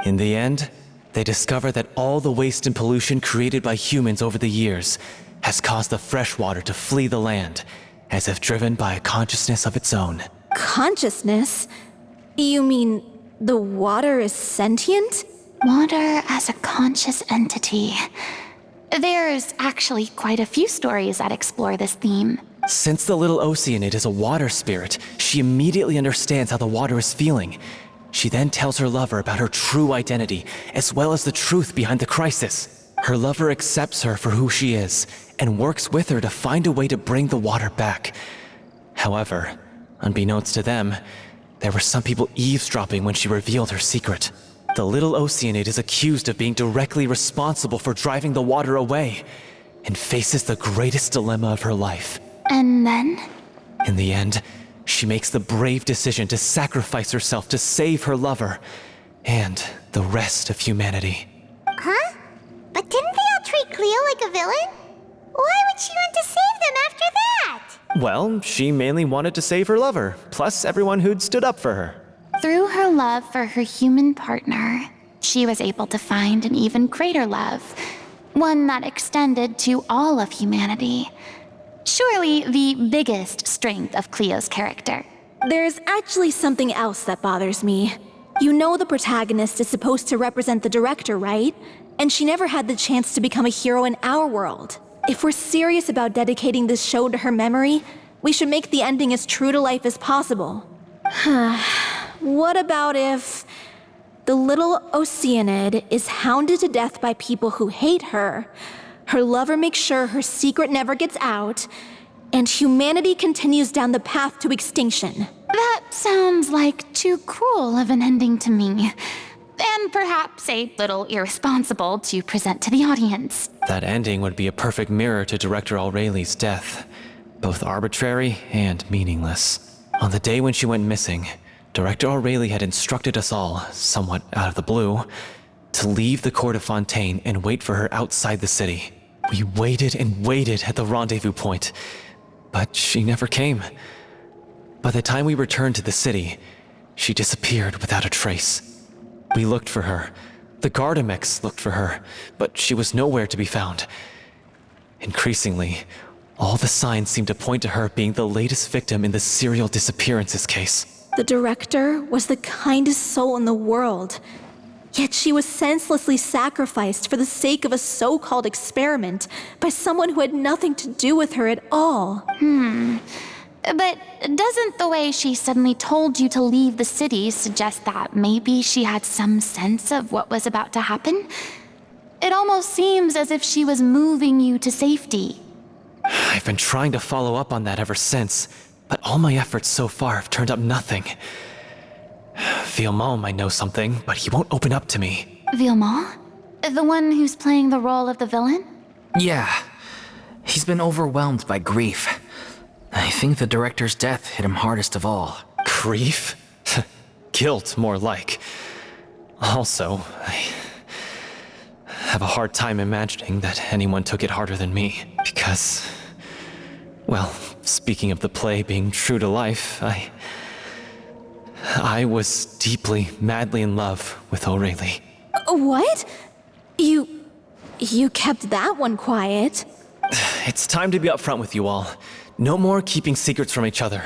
In the end, they discover that all the waste and pollution created by humans over the years has caused the fresh water to flee the land, as if driven by a consciousness of its own. Consciousness? You mean the water is sentient? Water as a conscious entity. There's actually quite a few stories that explore this theme. Since the little Oceanid is a water spirit, she immediately understands how the water is feeling. She then tells her lover about her true identity, as well as the truth behind the crisis. Her lover accepts her for who she is, and works with her to find a way to bring the water back. However, unbeknownst to them, there were some people eavesdropping when she revealed her secret. The little Oceanid is accused of being directly responsible for driving the water away, and faces the greatest dilemma of her life. And then? In the end, she makes the brave decision to sacrifice herself to save her lover, and the rest of humanity. Huh? But didn't they all treat Cleo like a villain? Why would she want to save them after that? Well, she mainly wanted to save her lover, plus everyone who'd stood up for her. Through her love for her human partner, she was able to find an even greater love, one that extended to all of humanity. Surely the biggest strength of Cleo's character. There's actually something else that bothers me. You know the protagonist is supposed to represent the director, right? And she never had the chance to become a hero in our world. If we're serious about dedicating this show to her memory, we should make the ending as true to life as possible. What about if the little Oceanid is hounded to death by people who hate her, her lover makes sure her secret never gets out, and humanity continues down the path to extinction? That sounds like too cruel of an ending to me. And perhaps a little irresponsible to present to the audience. That ending would be a perfect mirror to Director Aureli's death, both arbitrary and meaningless. On the day when she went missing, Director Aureli had instructed us all, somewhat out of the blue, to leave the court of Fontaine and wait for her outside the city. We waited and waited at the rendezvous point, but she never came. By the time we returned to the city, she disappeared without a trace. We looked for her. The Gardamex looked for her, but she was nowhere to be found. Increasingly, all the signs seemed to point to her being the latest victim in the serial disappearances case. The director was the kindest soul in the world, yet she was senselessly sacrificed for the sake of a so-called experiment by someone who had nothing to do with her at all. But doesn't the way she suddenly told you to leave the city suggest that maybe she had some sense of what was about to happen? It almost seems as if she was moving you to safety. I've been trying to follow up on that ever since, but all my efforts so far have turned up nothing. Villemont might know something, but he won't open up to me. Villemont? The one who's playing the role of the villain? Yeah. He's been overwhelmed by grief. I think the director's death hit him hardest of all. Grief? Guilt, more like. Also, I have a hard time imagining that anyone took it harder than me, because, well, speaking of the play being true to life, I was deeply, madly in love with Aureli. What? You kept that one quiet. It's time to be upfront with you all. No more keeping secrets from each other.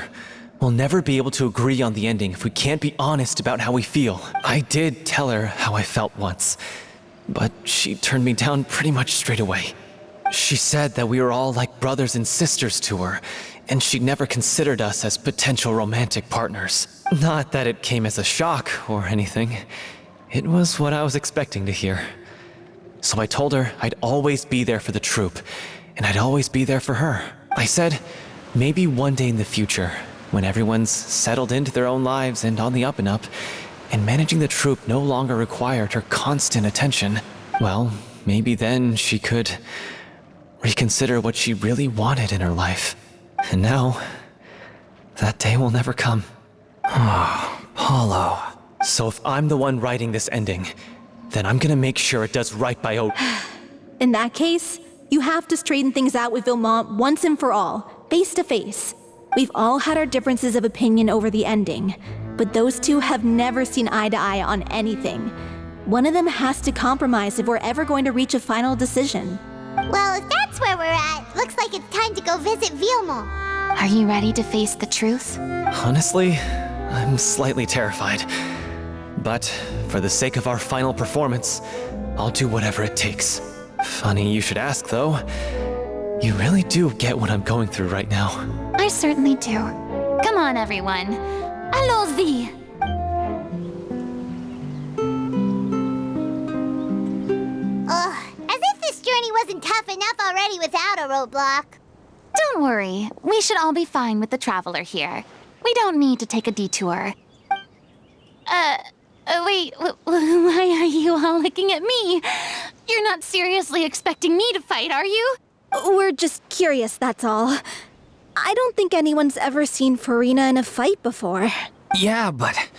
We'll never be able to agree on the ending if we can't be honest about how we feel. I did tell her how I felt once, but she turned me down pretty much straight away. She said that we were all like brothers and sisters to her, and she'd never considered us as potential romantic partners. Not that it came as a shock or anything. It was what I was expecting to hear. So I told her I'd always be there for the troupe, and I'd always be there for her. I said, maybe one day in the future, when everyone's settled into their own lives and on the up and up, and managing the troupe no longer required her constant attention, well, maybe then she could reconsider what she really wanted in her life. And now, that day will never come. Paulo. So if I'm the one writing this ending, then I'm gonna make sure it does right by In that case, you have to straighten things out with Villemont once and for all, face to face. We've all had our differences of opinion over the ending, but those two have never seen eye to eye on anything. One of them has to compromise if we're ever going to reach a final decision. Well, if that's where we're at, looks like it's time to go visit Villemont. Are you ready to face the truth? Honestly, I'm slightly terrified. But for the sake of our final performance, I'll do whatever it takes. Funny you should ask, though. You really do get what I'm going through right now. I certainly do. Come on, everyone. Allons-y! enough already without a roadblock. Don't worry. We should all be fine with the traveler here. We don't need to take a detour. Wait, why are you all looking at me? You're not seriously expecting me to fight, are you? We're just curious, that's all. I don't think anyone's ever seen Furina in a fight before. Yeah, but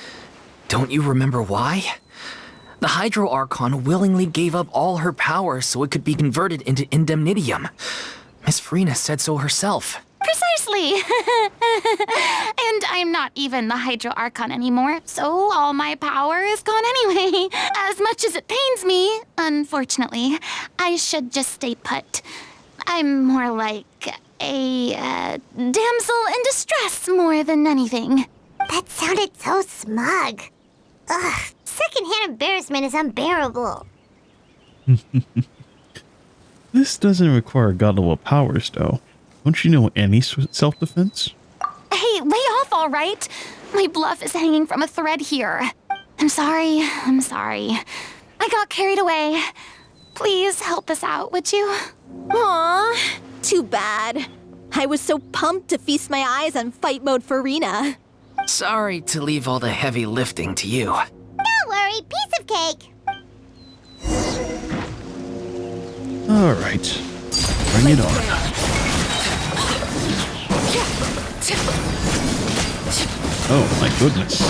don't you remember why? The hydro archon willingly gave up all her power so it could be converted into indemnitium. Miss Furina said so herself. Precisely. And I'm not even the hydro archon anymore, so all my power is gone anyway. As much as it pains me, unfortunately, I should just stay put. I'm more like a damsel in distress more than anything. That sounded so smug. Ugh, secondhand embarrassment is unbearable. This doesn't require god-level powers, though. Don't you know any self-defense? Hey, lay off, all right? My bluff is hanging from a thread here. I'm sorry. I got carried away. Please help us out, would you? Aw, too bad. I was so pumped to feast my eyes on fight mode Furina. Sorry to leave all the heavy lifting to you. Don't worry, piece of cake. All right, bring it on. Oh my goodness,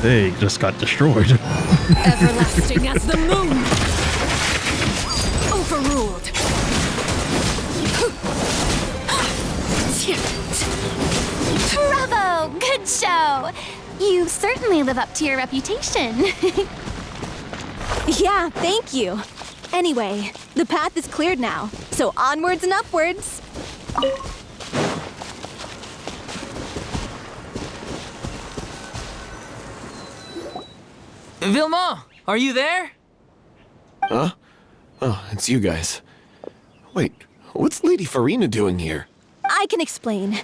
they just got destroyed. Everlasting as the moon. Overruled. Bravo! Good show! You certainly live up to your reputation. Yeah, thank you. Anyway, the path is cleared now, so onwards and upwards. Vilma, are you there? Huh? Oh, it's you guys. Wait, what's Lady Furina doing here? I can explain.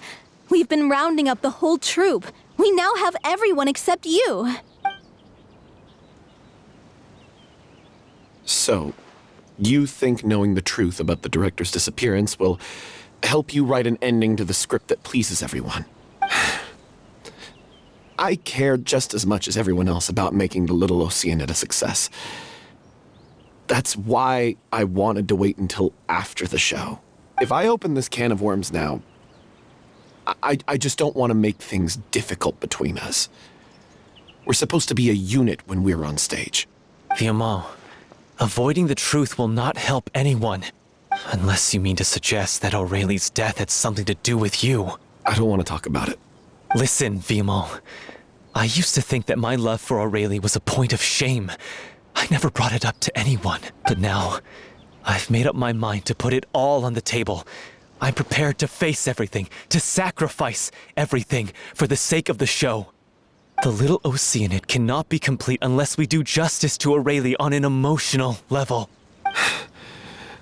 We've been rounding up the whole troop. We now have everyone except you. So, you think knowing the truth about the director's disappearance will help you write an ending to the script that pleases everyone? I care just as much as everyone else about making the Little Oceanid a success. That's why I wanted to wait until after the show. If I open this can of worms now, I just don't want to make things difficult between us. We're supposed to be a unit when we're on stage. Vilma, avoiding the truth will not help anyone. Unless you mean to suggest that Aurelie's death had something to do with you. I don't want to talk about it. Listen, Vilma. I used to think that my love for Aurelie was a point of shame. I never brought it up to anyone. But now, I've made up my mind to put it all on the table. I'm prepared to face everything, to sacrifice everything for the sake of the show. The Little Oceanid cannot be complete unless we do justice to Aurelie on an emotional level.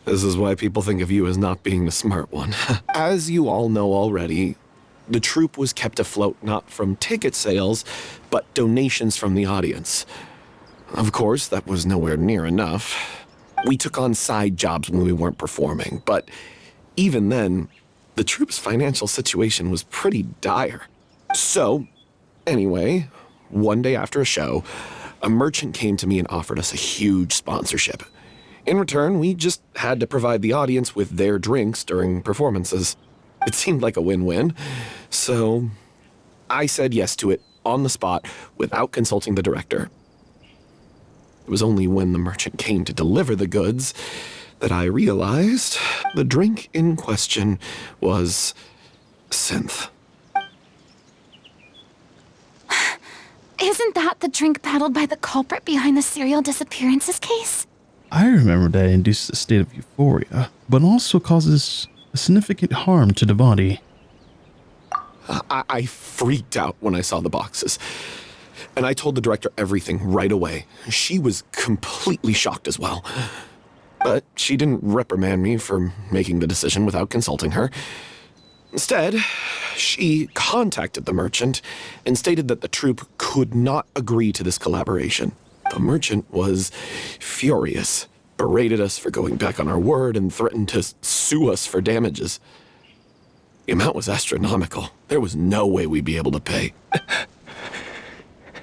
This is why people think of you as not being the smart one. As you all know already, the troupe was kept afloat not from ticket sales, but donations from the audience. Of course, that was nowhere near enough. We took on side jobs when we weren't performing, but even then, the troupe's financial situation was pretty dire. So, anyway, one day after a show, a merchant came to me and offered us a huge sponsorship. In return, we just had to provide the audience with their drinks during performances. It seemed like a win-win, so I said yes to it on the spot without consulting the director. It was only when the merchant came to deliver the goods that I realized the drink in question was synth. Isn't that the drink peddled by the culprit behind the serial disappearances case? I remember that it induces a state of euphoria, but also causes a significant harm to the body. I freaked out when I saw the boxes, and I told the director everything right away. She was completely shocked as well. But she didn't reprimand me for making the decision without consulting her. Instead, she contacted the merchant and stated that the troupe could not agree to this collaboration. The merchant was furious. berated us for going back on our word and threatened to sue us for damages. The amount was astronomical. There was no way we'd be able to pay.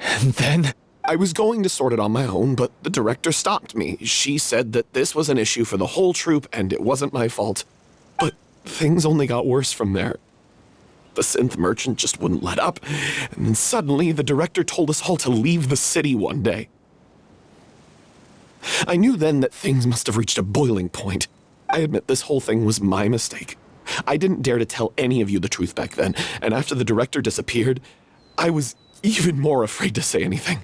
And then? I was going to sort it on my own, but the director stopped me. She said that this was an issue for the whole troupe and it wasn't my fault. But things only got worse from there. The synth merchant just wouldn't let up, and then suddenly the director told us all to leave the city one day. I knew then that things must have reached a boiling point. I admit this whole thing was my mistake. I didn't dare to tell any of you the truth back then, and after the director disappeared, I was even more afraid to say anything.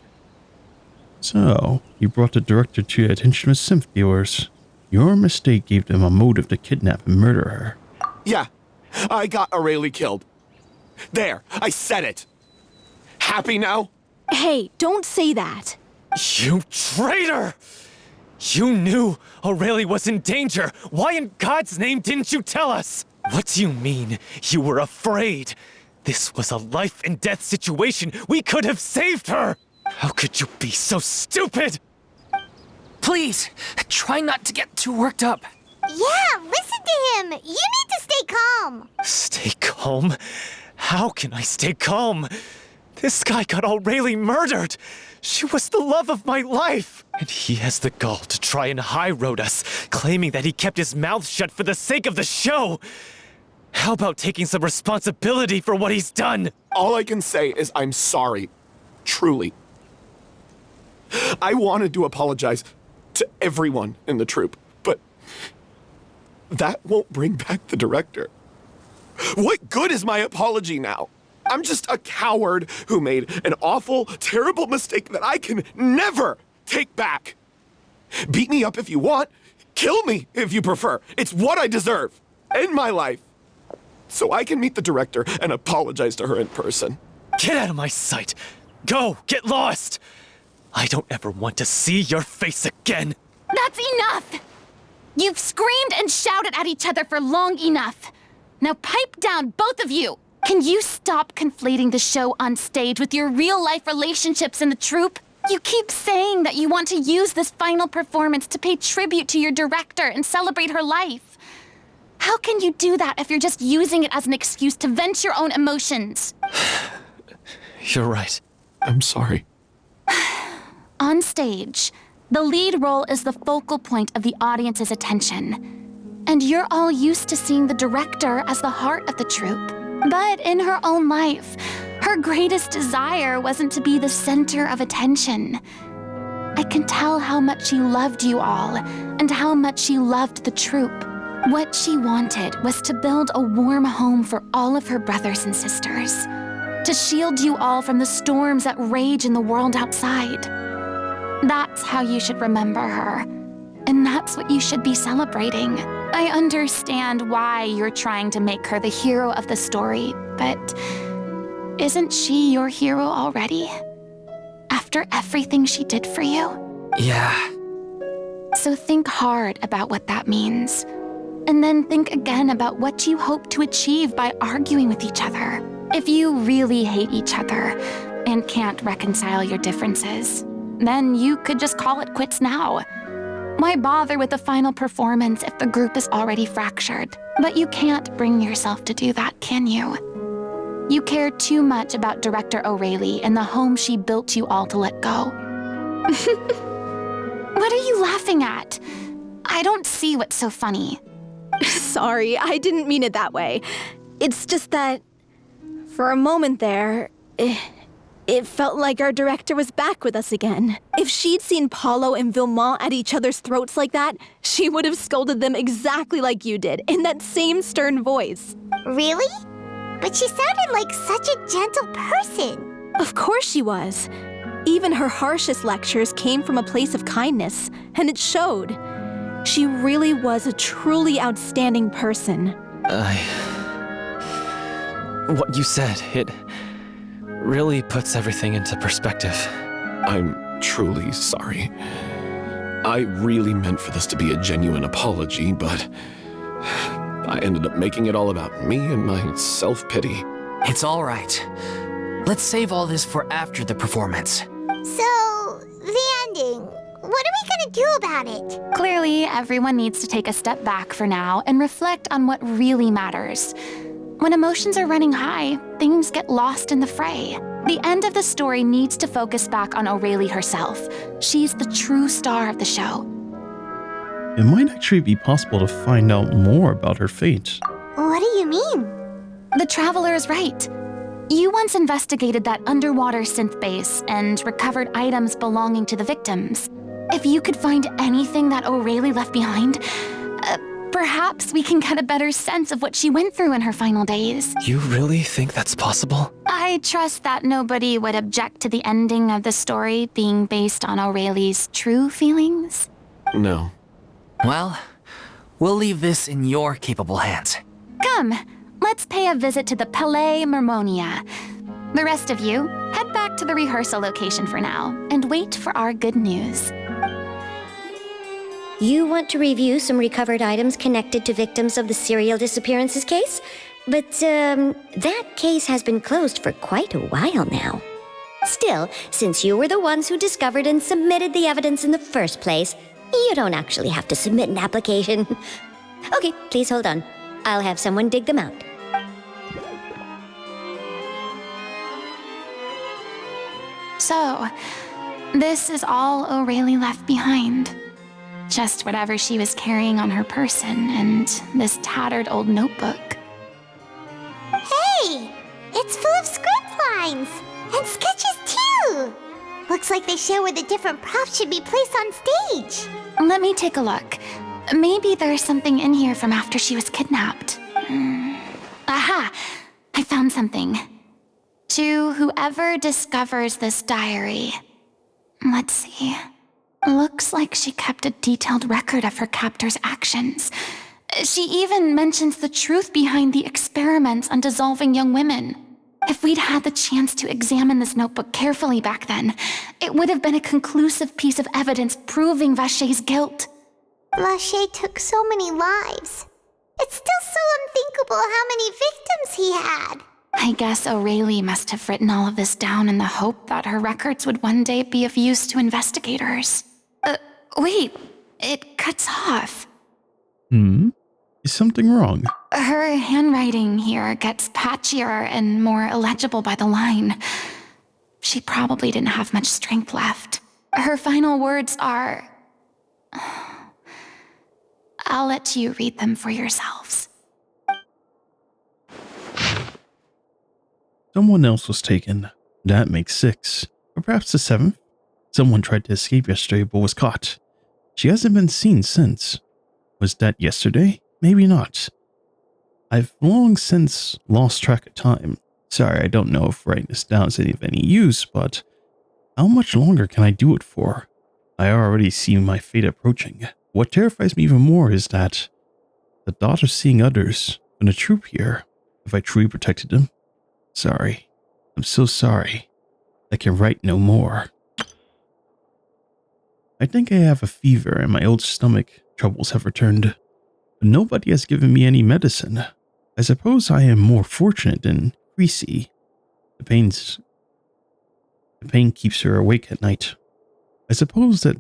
So, you brought the director to the attention of synth viewers. Your mistake gave them a motive to kidnap and murder her. Yeah, I got Aurelie killed. There, I said it. Happy now? Hey, don't say that. You traitor! You knew Aurelie was in danger. Why in God's name didn't you tell us? What do you mean you were afraid? This was a life and death situation. We could have saved her. How could you be so stupid? Please, try not to get too worked up. Yeah, listen to him. You need to stay calm. Stay calm? How can I stay calm? This guy got Aurelie murdered. She was the love of my life. And he has the gall to try and hyrdo us, claiming that he kept his mouth shut for the sake of the show. How about taking some responsibility for what he's done? All I can say is I'm sorry. Truly. I wanted to apologize to everyone in the troupe, but that won't bring back the director. What good is my apology now? I'm just a coward who made an awful, terrible mistake that I can never take back. Beat me up if you want. Kill me if you prefer. It's what I deserve. End my life. So I can meet the director and apologize to her in person. Get out of my sight. Go, get lost. I don't ever want to see your face again. That's enough! You've screamed and shouted at each other for long enough. Now pipe down, both of you! Can you stop conflating the show on stage with your real-life relationships in the troupe? You keep saying that you want to use this final performance to pay tribute to your director and celebrate her life. How can you do that if you're just using it as an excuse to vent your own emotions? You're right. I'm sorry. On stage, the lead role is the focal point of the audience's attention. And you're all used to seeing the director as the heart of the troupe. But in her own life, her greatest desire wasn't to be the center of attention. I can tell how much she loved you all, and how much she loved the troupe. What she wanted was to build a warm home for all of her brothers and sisters, to shield you all from the storms that rage in the world outside. That's how you should remember her, and that's what you should be celebrating. I understand why you're trying to make her the hero of the story, but isn't she your hero already? After everything she did for you? Yeah. So think hard about what that means. And then think again about what you hope to achieve by arguing with each other. If you really hate each other and can't reconcile your differences, then you could just call it quits now. Why bother with the final performance if the group is already fractured? But you can't bring yourself to do that, can you? You care too much about Director Aurelie and the home she built you all to let go. What are you laughing at? I don't see what's so funny. Sorry, I didn't mean it that way. It's just that, for a moment there, it felt like our director was back with us again. If she'd seen Paulo and Villemont at each other's throats like that, she would have scolded them exactly like you did, in that same stern voice. Really? But she sounded like such a gentle person. Of course she was. Even her harshest lectures came from a place of kindness, and it showed. She really was a truly outstanding person. What you said, it really puts everything into perspective. I'm truly sorry. I really meant for this to be a genuine apology, but I ended up making it all about me and my self-pity. It's all right. Let's save all this for after the performance. So, the ending. what are we gonna do about it? Clearly, everyone needs to take a step back for now and reflect on what really matters. When emotions are running high, things get lost in the fray. The end of the story needs to focus back on Aurelie herself. She's the true star of the show. It might actually be possible to find out more about her fate. What do you mean? The Traveler is right. You once investigated that underwater synth base and recovered items belonging to the victims. If you could find anything that Aurelie left behind, perhaps we can get a better sense of what she went through in her final days. You really think that's possible? I trust that nobody would object to the ending of the story being based on Aurelie's true feelings. No. Well, we'll leave this in your capable hands. Come, let's pay a visit to the Palais Mermonia. The rest of you, head back to the rehearsal location for now and wait for our good news. You want to review some recovered items connected to victims of the serial disappearances case? But, that case has been closed for quite a while now. Still, since you were the ones who discovered and submitted the evidence in the first place, you don't actually have to submit an application. Okay, please hold on. I'll have someone dig them out. So, this is all Aurelie left behind. Just whatever she was carrying on her person and this tattered old notebook. Hey! It's full of script lines! And sketches too! Looks like they show where the different props should be placed on stage. Let me take a look. Maybe there's something in here from after she was kidnapped. Aha! I found something. To whoever discovers this diary. Let's see. Looks like she kept a detailed record of her captor's actions. She even mentions the truth behind the experiments on dissolving young women. If we'd had the chance to examine this notebook carefully back then, it would have been a conclusive piece of evidence proving Vachey's guilt. Vachey took so many lives. It's still so unthinkable how many victims he had. I guess Aurelie must have written all of this down in the hope that her records would one day be of use to investigators. Wait, it cuts off. Is something wrong? Her handwriting here gets patchier and more illegible by the line. She probably didn't have much strength left. Her final words are... I'll let you read them for yourselves. Someone else was taken. That makes 6. Or perhaps the 7th? Someone tried to escape yesterday but was caught. She hasn't been seen since. Was that yesterday? Maybe not. I've long since lost track of time. Sorry, I don't know if writing this down is of any use, but how much longer can I do it for? I already see my fate approaching. What terrifies me even more is that the thought of seeing others in a troop here, if I truly protected them. Sorry. I'm so sorry. I can write no more. I think I have a fever and my old stomach troubles have returned. But nobody has given me any medicine. I suppose I am more fortunate than Creasy. The pain keeps her awake at night. I suppose they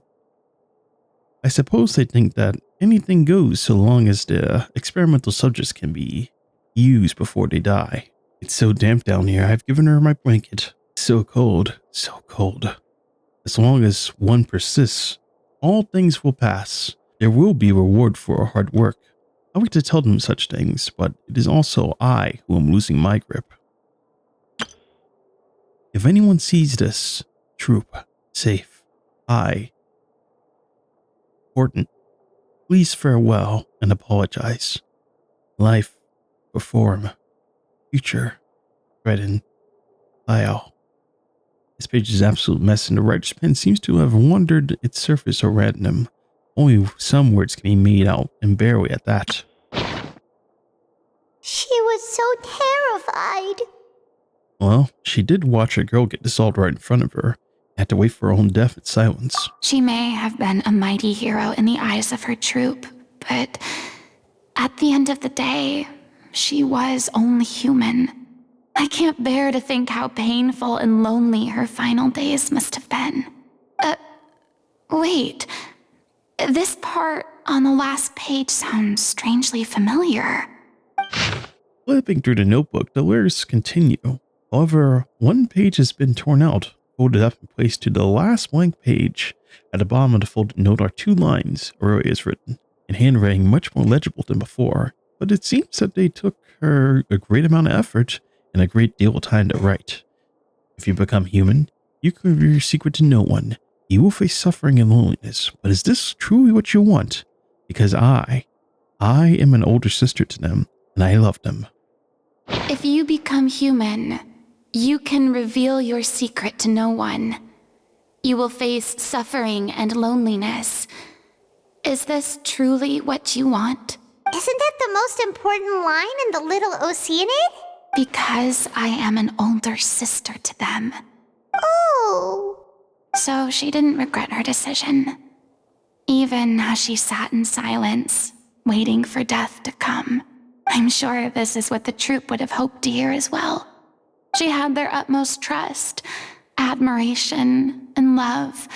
think that anything goes so long as the experimental subjects can be used before they die. It's so damp down here, I've given her my blanket. It's so cold, so cold. As long as one persists, all things will pass. There will be reward for hard work. I like to tell them such things, but it is also I who am losing my grip. If anyone sees this, troop, safe, important, please farewell and apologize. Life, perform, future, threaten, Lyle. This page is an absolute mess and the writer's pen seems to have wandered its surface at random. Only some words can be made out, and barely at that. She was so terrified. Well, she did watch a girl get dissolved right in front of her. Had to wait for her own death in silence. She may have been a mighty hero in the eyes of her troop, but at the end of the day, she was only human. I can't bear to think how painful and lonely her final days must have been. Wait. This part on the last page sounds strangely familiar. Flipping through the notebook, the lyrics continue. However, one page has been torn out, folded up and placed to the last blank page. At the bottom of the folded note are 2 lines Aurelia has written, in handwriting much more legible than before, but it seems that they took her a great amount of effort and a great deal of time to write. If you become human, you can reveal your secret to no one. You will face suffering and loneliness, but is this truly what you want? Because I am an older sister to them, and I love them. If you become human, you can reveal your secret to no one. You will face suffering and loneliness. Is this truly what you want? Isn't that the most important line in the Little Oceanid? Because I am an older sister to them. Oh. So she didn't regret her decision, even as she sat in silence, waiting for death to come. I'm sure this is what the troupe would have hoped to hear as well. She had their utmost trust, admiration, and love,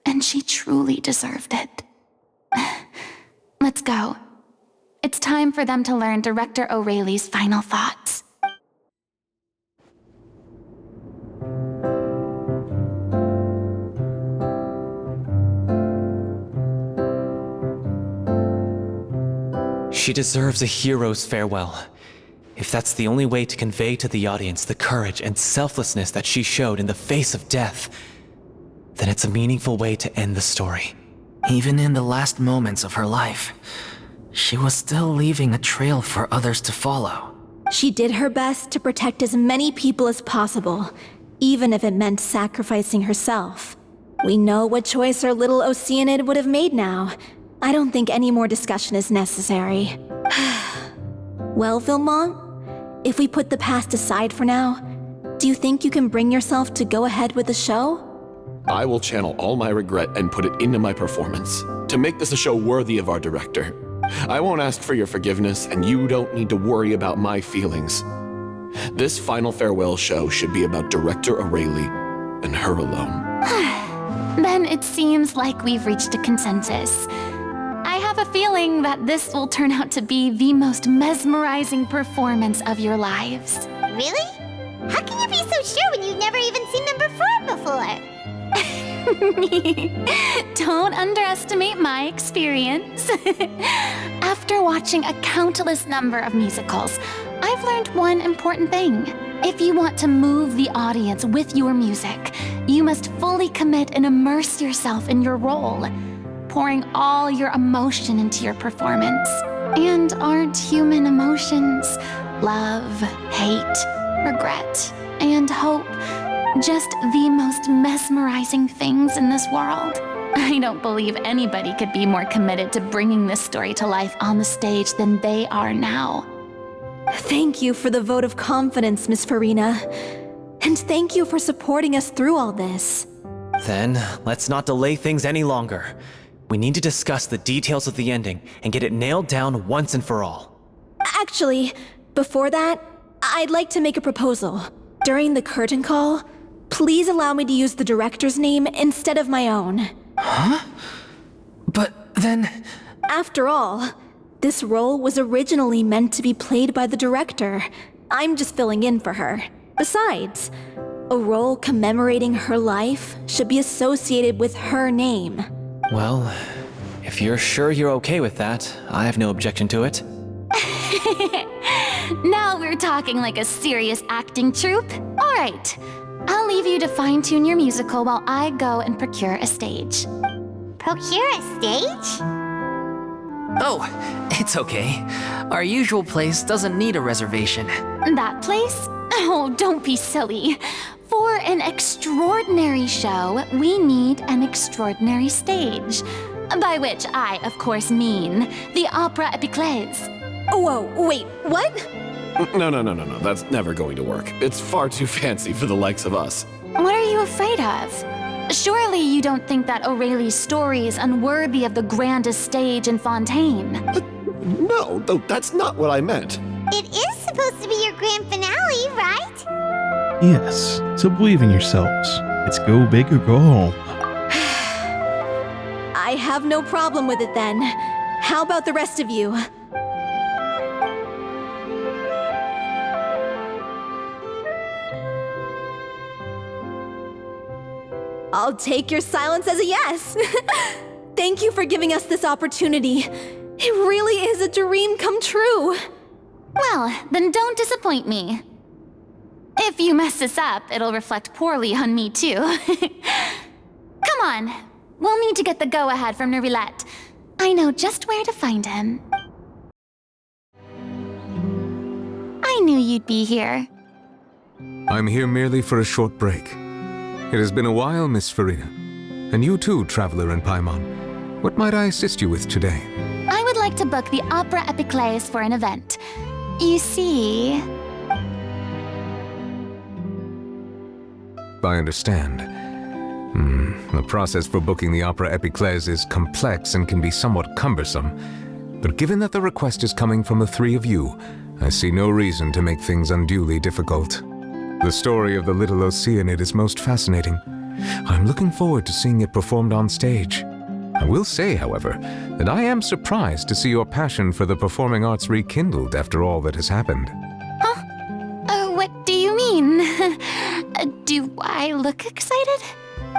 and she truly deserved it. Let's go. It's time for them to learn Director O'Reilly's final thoughts. She deserves a hero's farewell. If that's the only way to convey to the audience the courage and selflessness that she showed in the face of death, then it's a meaningful way to end the story. Even in the last moments of her life, she was still leaving a trail for others to follow. She did her best to protect as many people as possible, even if it meant sacrificing herself. We know what choice our little Oceanid would have made now. I don't think any more discussion is necessary. Well, Vilmont, if we put the past aside for now, do you think you can bring yourself to go ahead with the show? I will channel all my regret and put it into my performance, to make this a show worthy of our director. I won't ask for your forgiveness, and you don't need to worry about my feelings. This final farewell show should be about Director O'Reilly and her alone. Then it seems like we've reached a consensus. I have a feeling that this will turn out to be the most mesmerizing performance of your lives. Really? How can you be so sure when you've never even seen them perform before? Don't underestimate my experience. After watching a countless number of musicals, I've learned one important thing. If you want to move the audience with your music, you must fully commit and immerse yourself in your role, pouring all your emotion into your performance. And aren't human emotions love, hate, regret, and hope just the most mesmerizing things in this world? I don't believe anybody could be more committed to bringing this story to life on the stage than they are now. Thank you for the vote of confidence, Miss Furina. And thank you for supporting us through all this. Then, let's not delay things any longer. We need to discuss the details of the ending and get it nailed down once and for all. Actually, before that, I'd like to make a proposal. During the curtain call, please allow me to use the director's name instead of my own. Huh? But then... After all, this role was originally meant to be played by the director. I'm just filling in for her. Besides, a role commemorating her life should be associated with her name. Well, if you're sure you're okay with that, I have no objection to it. Now we're talking like a serious acting troupe. All right, I'll leave you to fine-tune your musical while I go and procure a stage. Procure a stage? Oh, it's okay. Our usual place doesn't need a reservation. That place? Oh, don't be silly. For an extraordinary show, we need an extraordinary stage. By which I, of course, mean the Opera Epiclese. Whoa, wait, what? No, that's never going to work. It's far too fancy for the likes of us. What are you afraid of? Surely you don't think that O'Reilly's story is unworthy of the grandest stage in Fontaine. No, though that's not what I meant. It is supposed to be your grand finale, right? Yes, so believe in yourselves. It's go big or go home. have no problem with it then. How about the rest of you? I'll take your silence as a yes. Thank you for giving us this opportunity. It really is a dream come true. Well, then don't disappoint me. If you mess this up, it'll reflect poorly on me too. Come on, we'll need to get the go-ahead from Nervilette. I know just where to find him. I knew you'd be here. I'm here merely for a short break. It has been a while, Miss Furina. And you too, Traveler in Paimon. What might I assist you with today? I would like to book the Opera Epiclese for an event. You see... I understand. The process for booking the Opera Epiclese is complex and can be somewhat cumbersome. But given that the request is coming from the three of you, I see no reason to make things unduly difficult. The story of the little Oceanid is most fascinating. I'm looking forward to seeing it performed on stage. I will say, however, that I am surprised to see your passion for the performing arts rekindled after all that has happened. Huh? What do you mean? Do I look excited?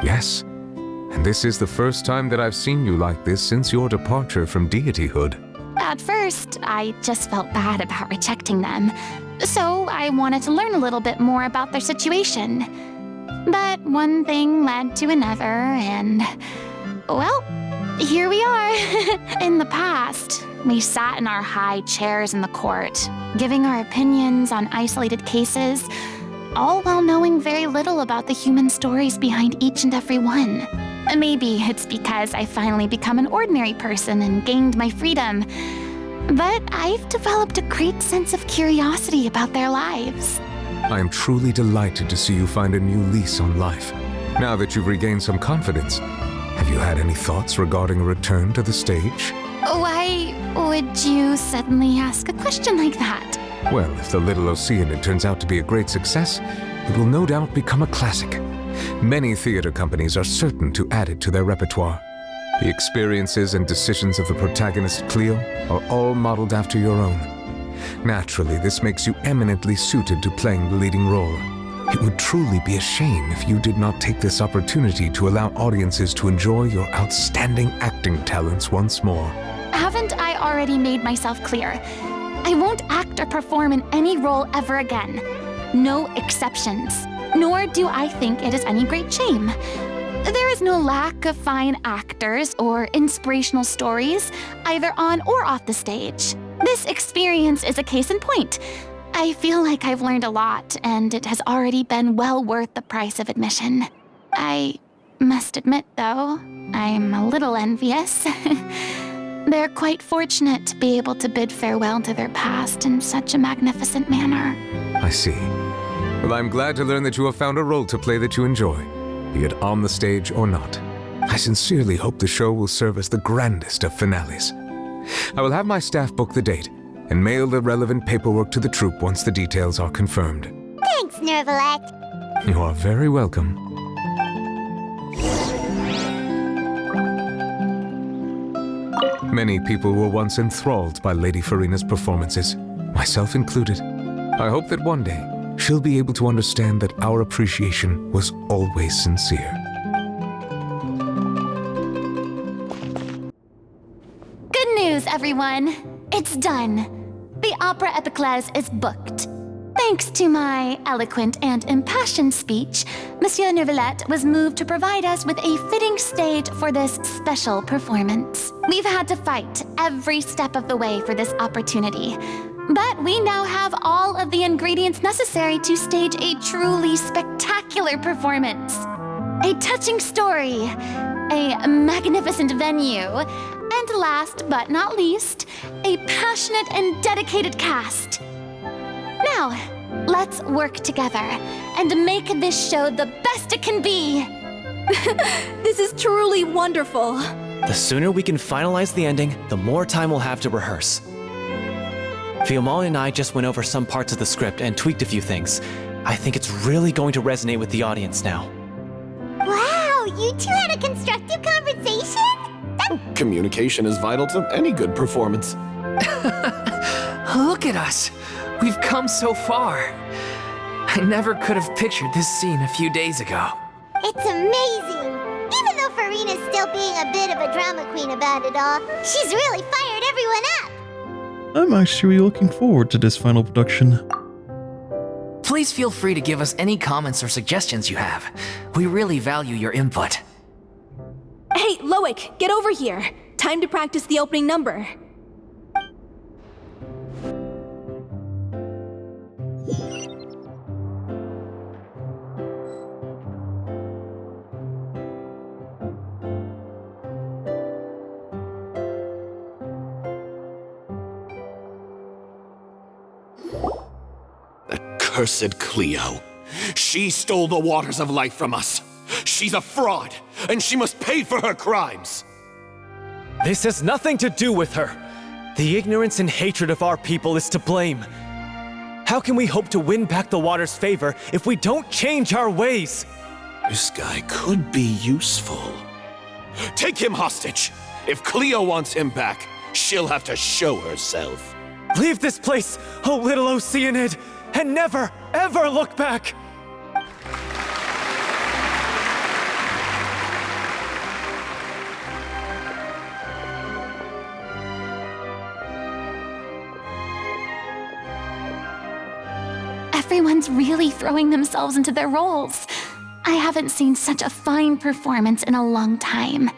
Yes, and this is the first time that I've seen you like this since your departure from deityhood. At first, I just felt bad about rejecting them, so I wanted to learn a little bit more about their situation. But one thing led to another, and... well, here we are. In the past, we sat in our high chairs in the court, giving our opinions on isolated cases, all while knowing very little about the human stories behind each and every one. Maybe it's because I finally become an ordinary person and gained my freedom, but I've developed a great sense of curiosity about their lives. I am truly delighted to see you find a new lease on life. Now that you've regained some confidence, have you had any thoughts regarding a return to the stage? Why would you suddenly ask a question like that? Well, if the Little Oceanid turns out to be a great success, it will no doubt become a classic. Many theater companies are certain to add it to their repertoire. The experiences and decisions of the protagonist, Cleo, are all modeled after your own. Naturally, this makes you eminently suited to playing the leading role. It would truly be a shame if you did not take this opportunity to allow audiences to enjoy your outstanding acting talents once more. Haven't I already made myself clear? I won't act or perform in any role ever again. No exceptions. Nor do I think it is any great shame. There is no lack of fine actors or inspirational stories, either on or off the stage. This experience is a case in point. I feel like I've learned a lot, and it has already been well worth the price of admission. I must admit, though, I'm a little envious. They're quite fortunate to be able to bid farewell to their past in such a magnificent manner. I see. Well, I'm glad to learn that you have found a role to play that you enjoy, be it on the stage or not. I sincerely hope the show will serve as the grandest of finales. I will have my staff book the date and mail the relevant paperwork to the troupe once the details are confirmed. Thanks, Nervilette. You are very welcome. Many people were once enthralled by Lady Furina's performances, myself included. I hope that one day she'll be able to understand that our appreciation was always sincere. Good news, everyone. It's done. The Opera Epiclese is booked. Thanks to my eloquent and impassioned speech, Monsieur Nervilette was moved to provide us with a fitting stage for this special performance. We've had to fight every step of the way for this opportunity, but we now have all of the ingredients necessary to stage a truly spectacular performance. A touching story, a magnificent venue, and last but not least, a passionate and dedicated cast. Now, let's work together and make this show the best it can be. This is truly wonderful. The sooner we can finalize the ending, the more time we'll have to rehearse. Fiamma and I just went over some parts of the script and tweaked a few things. I think it's really going to resonate with the audience now. Wow, you two had a constructive conversation? Communication is vital to any good performance. Look at us. We've come so far. I never could have pictured this scene a few days ago. It's amazing! Even though Furina's still being a bit of a drama queen about it all, she's really fired everyone up! I'm actually looking forward to this final production. Please feel free to give us any comments or suggestions you have. We really value your input. Hey, Loic, get over here. Time to practice the opening number. Cursed Cleo. She stole the waters of life from us. She's a fraud, and she must pay for her crimes. This has nothing to do with her. The ignorance and hatred of our people is to blame. How can we hope to win back the water's favor if we don't change our ways? This guy could be useful. Take him hostage. If Cleo wants him back, she'll have to show herself. Leave this place, O little Oceanid, and never, ever look back! Everyone's really throwing themselves into their roles. I haven't seen such a fine performance in a long time.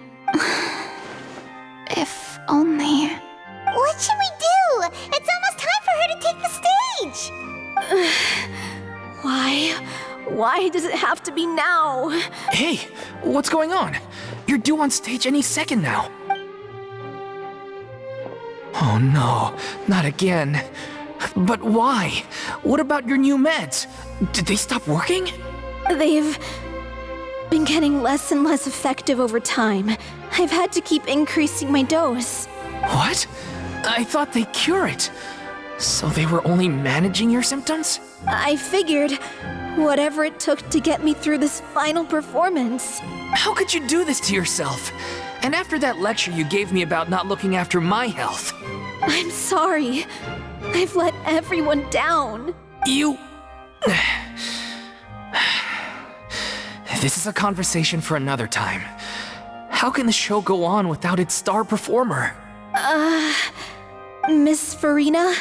If only... What should we do? It's almost time for her to take the stage! Why does it have to be now? Hey, what's going on? You're due on stage any second now. Oh no, not again. But why? What about your new meds? Did they stop working? They've been getting less and less effective over time. I've had to keep increasing my dose. What? I thought they cure it. So they were only managing your symptoms? I figured whatever it took to get me through this final performance. How could you do this to yourself? And after that lecture you gave me about not looking after my health. I'm sorry. I've let everyone down. You... This is a conversation for another time. How can the show go on without its star performer? Miss Furina,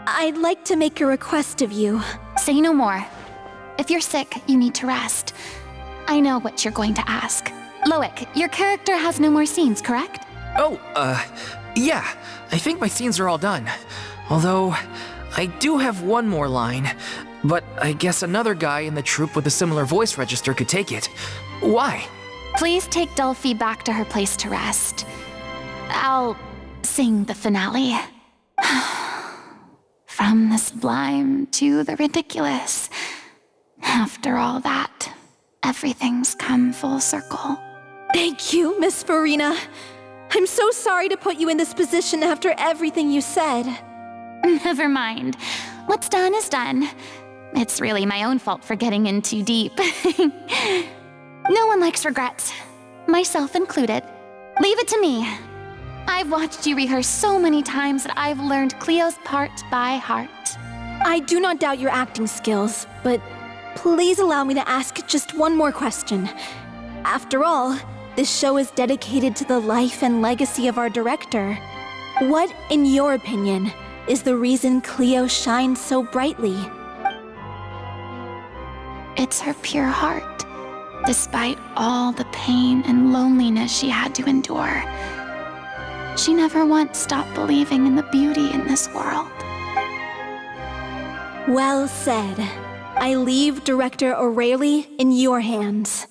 I'd like to make a request of you. Say no more. If you're sick, you need to rest. I know what you're going to ask. Loic, your character has no more scenes, correct? Oh, yeah. I think my scenes are all done. Although, I do have one more line. But I guess another guy in the troupe with a similar voice register could take it. Why? Please take Delphi back to her place to rest. I'll sing the finale. From the sublime to the ridiculous. After all that, everything's come full circle. Thank you, Miss Furina. I'm so sorry to put you in this position after everything you said. Never mind. What's done is done. It's really my own fault for getting in too deep. No one likes regrets, myself included. Leave it to me. I've watched you rehearse so many times that I've learned Cleo's part by heart. I do not doubt your acting skills, but please allow me to ask just one more question. After all, this show is dedicated to the life and legacy of our director. What, in your opinion, is the reason Cleo shines so brightly? It's her pure heart, despite all the pain and loneliness she had to endure. She never once stopped believing in the beauty in this world. Well said. I leave Director O'Reilly in your hands.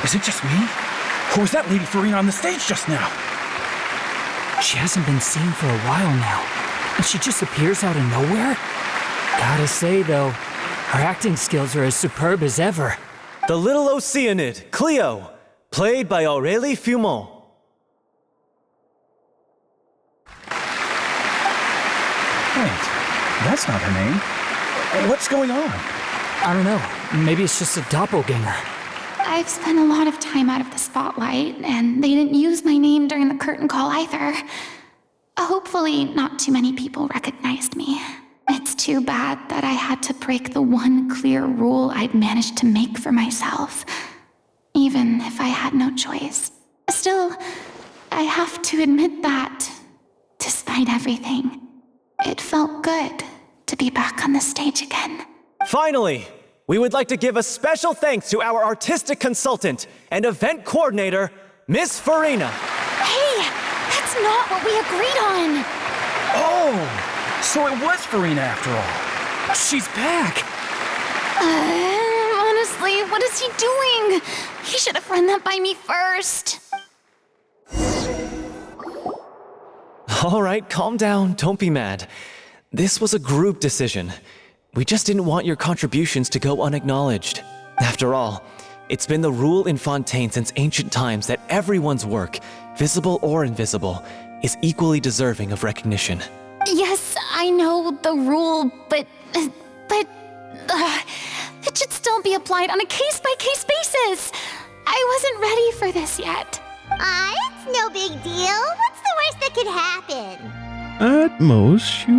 Is it just me? Or was that Lady Furina on the stage just now? She hasn't been seen for a while now, and she just appears out of nowhere? Gotta say, though, her acting skills are as superb as ever. The little Oceanid, Cleo, played by Aurélie Fumont. Wait, that's not her name. What's going on? I don't know. Maybe it's just a doppelganger. I've spent a lot of time out of the spotlight, and they didn't use my name during the curtain call either. Hopefully, not too many people recognized me. It's too bad that I had to break the one clear rule I'd managed to make for myself, even if I had no choice. Still, I have to admit that, despite everything, it felt good to be back on the stage again. Finally, we would like to give a special thanks to our artistic consultant and event coordinator, Miss Furina. Hey, that's not what we agreed on. Oh, so it was Furina after all. She's back. Honestly, what is he doing? He should have run that by me first. All right, calm down, don't be mad. This was a group decision. We just didn't want your contributions to go unacknowledged. After all, it's been the rule in Fontaine since ancient times that everyone's work, visible or invisible, is equally deserving of recognition. Yes, I know the rule, but it should still be applied on a case-by-case basis. I wasn't ready for this yet. It's no big deal. What's the worst that could happen? At most, you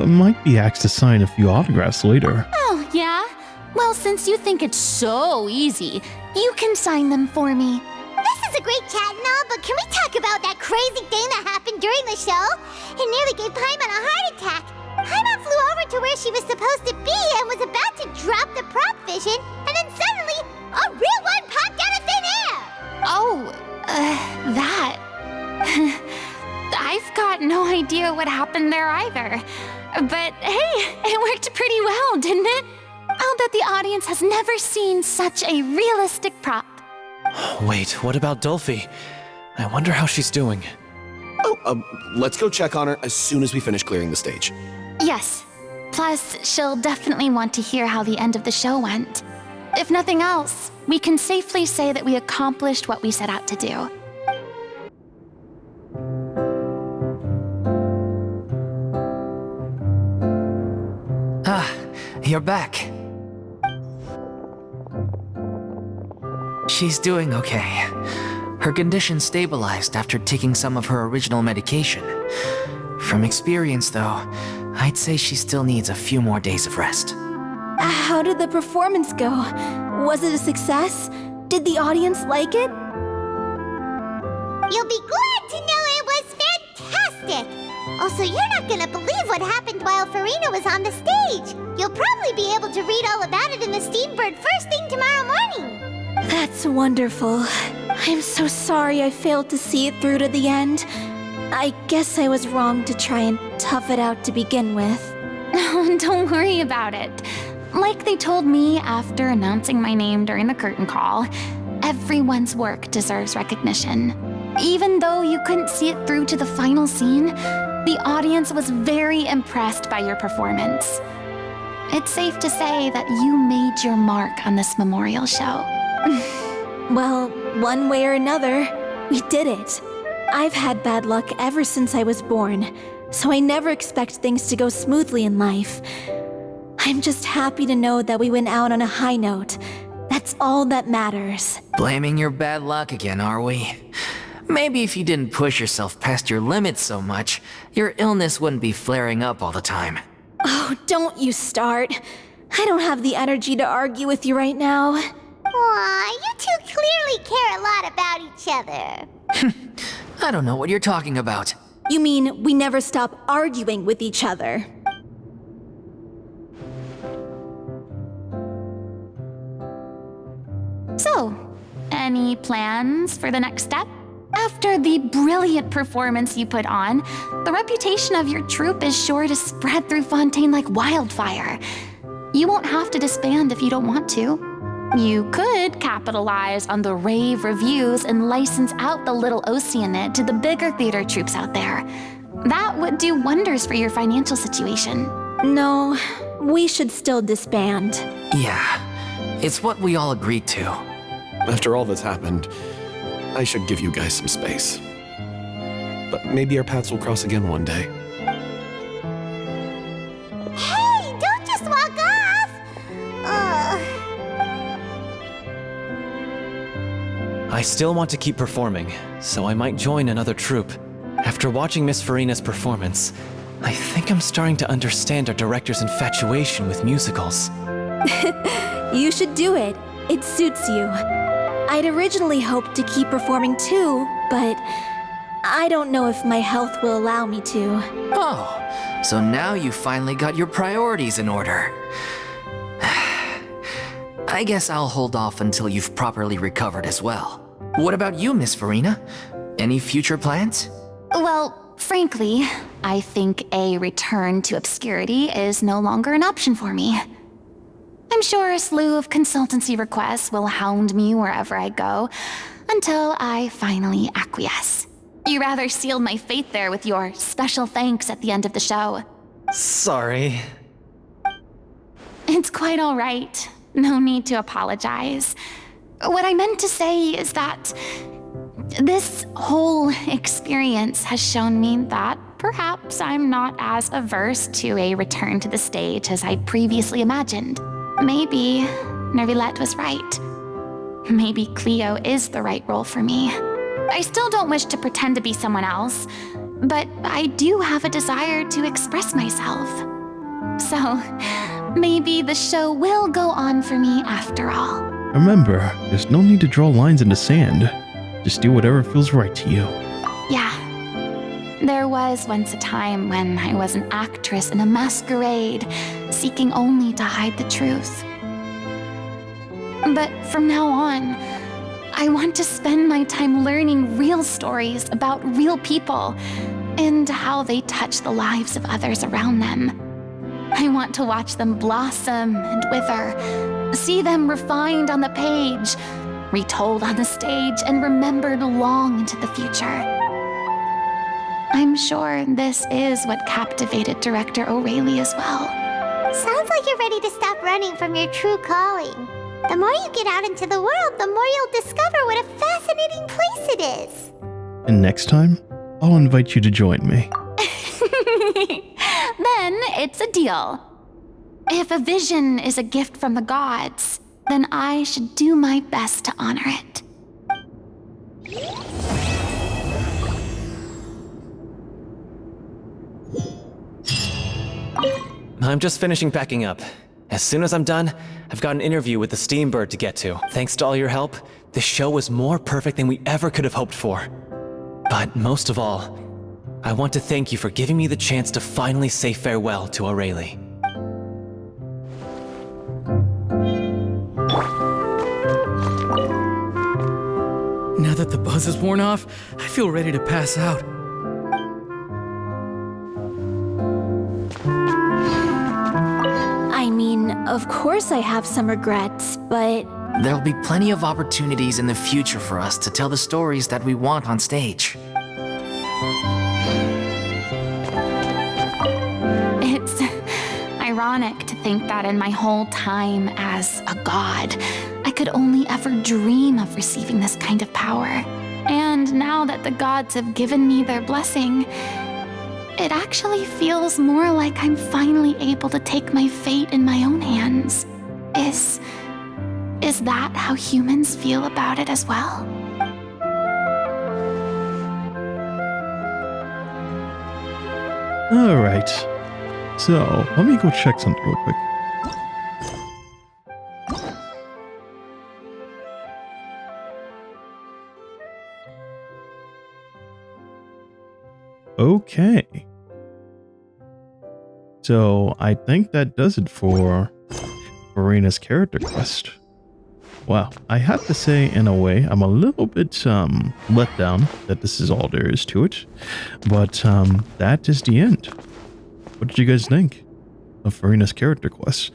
might be asked to sign a few autographs later. Oh, yeah? Well, since you think it's so easy, you can sign them for me. This is a great chat and all, but can we talk about that crazy thing that happened during the show? It nearly gave Paimon a heart attack. Paimon flew over to where she was supposed to be and was about to drop the prop vision, and then suddenly, a real one popped out of thin air! Oh, that... I've got no idea what happened there either. But hey, it worked pretty well, didn't it? I'll bet the audience has never seen such a realistic prop. Wait, what about Dolphy? I wonder how she's doing. Oh, let's go check on her as soon as we finish clearing the stage. Yes. Plus, she'll definitely want to hear how the end of the show went. If nothing else, we can safely say that we accomplished what we set out to do. You're back. She's doing okay. Her condition stabilized after taking some of her original medication. From experience, though, I'd say she still needs a few more days of rest. How did the performance go? Was it a success? Did the audience like it? You'll be glad to know it was fantastic! Also, you're not gonna believe what happened while Furina was on the stage. You'll probably be able to read all about it in the Steambird first thing tomorrow morning. That's wonderful. I'm so sorry I failed to see it through to the end. I guess I was wrong to try and tough it out to begin with. Oh, don't worry about it. Like they told me after announcing my name during the curtain call, everyone's work deserves recognition. Even though you couldn't see it through to the final scene, the audience was very impressed by your performance. It's safe to say that you made your mark on this memorial show. Well, one way or another, we did it. I've had bad luck ever since I was born, so I never expect things to go smoothly in life. I'm just happy to know that we went out on a high note. That's all that matters. Blaming your bad luck again, are we? Maybe if you didn't push yourself past your limits so much, your illness wouldn't be flaring up all the time. Oh, don't you start. I don't have the energy to argue with you right now. Aw, you two clearly care a lot about each other. I don't know what you're talking about. You mean we never stop arguing with each other? So, any plans for the next step? After the brilliant performance you put on, the reputation of your troupe is sure to spread through Fontaine like wildfire. You won't have to disband if you don't want to. You could capitalize on the rave reviews and license out the little Oceanid to the bigger theater troupes out there. That would do wonders for your financial situation. No, we should still disband. Yeah, it's what we all agreed to. After all that's happened, I should give you guys some space. But maybe our paths will cross again one day. Hey, don't just walk off! I still want to keep performing, so I might join another troupe. After watching Miss Furina's performance, I think I'm starting to understand our director's infatuation with musicals. You should do it. It suits you. I'd originally hoped to keep performing too, but I don't know if my health will allow me to. Oh, so now you finally got your priorities in order. I guess I'll hold off until you've properly recovered as well. What about you, Miss Furina? Any future plans? Well, frankly, I think a return to obscurity is no longer an option for me. I'm sure a slew of consultancy requests will hound me wherever I go until I finally acquiesce. You rather sealed my fate there with your special thanks at the end of the show. Sorry. It's quite all right. No need to apologize. What I meant to say is that this whole experience has shown me that perhaps I'm not as averse to a return to the stage as I previously imagined. Maybe Nervilette was right. Maybe Cleo is the right role for me. I still don't wish to pretend to be someone else, but I do have a desire to express myself. So, maybe the show will go on for me after all. Remember, there's no need to draw lines in the sand. Just do whatever feels right to you. Yeah. There was once a time when I was an actress in a masquerade, seeking only to hide the truth. But from now on, I want to spend my time learning real stories about real people and how they touch the lives of others around them. I want to watch them blossom and wither, see them refined on the page, retold on the stage, and remembered long into the future. I'm sure this is what captivated director O'Reilly as well. Sounds like you're ready to stop running from your true calling. The more you get out into the world, the more you'll discover what a fascinating place it is. And next time, I'll invite you to join me. Then it's a deal. If a vision is a gift from the gods, then I should do my best to honor it. I'm just finishing packing up. As soon as I'm done, I've got an interview with the Steambird to get to. Thanks to all your help, this show was more perfect than we ever could have hoped for. But most of all, I want to thank you for giving me the chance to finally say farewell to O'Reilly. Now that the buzz is worn off, I feel ready to pass out. I mean, of course I have some regrets, but... There'll be plenty of opportunities in the future for us to tell the stories that we want on stage. It's ironic to think that in my whole time as a god, I could only ever dream of receiving this kind of power. And now that the gods have given me their blessing, it actually feels more like I'm finally able to take my fate in my own hands. Is that how humans feel about it as well? All right. So, let me go check something real quick. Okay. So, I think that does it for Furina's character quest. Wow, I have to say, in a way, I'm a little bit let down that this is all there is to it. But that is the end. What did you guys think of Furina's character quest?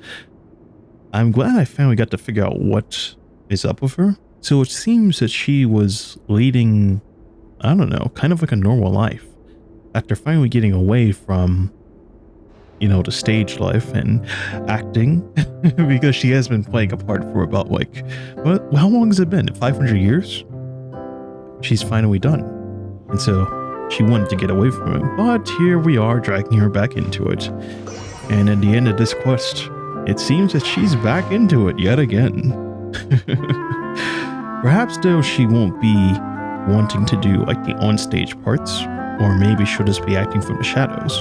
I'm glad I finally got to figure out what is up with her. So it seems that she was leading, I don't know, kind of like a normal life after finally getting away from, you know, the stage life and acting because she has been playing a part for about like, what? How long has it been? 500 years? She's finally done. And so she wanted to get away from him, but here we are dragging her back into it. And at the end of this quest, it seems that she's back into it yet again. Perhaps though she won't be wanting to do like the on-stage parts, or maybe she'll just be acting from the shadows.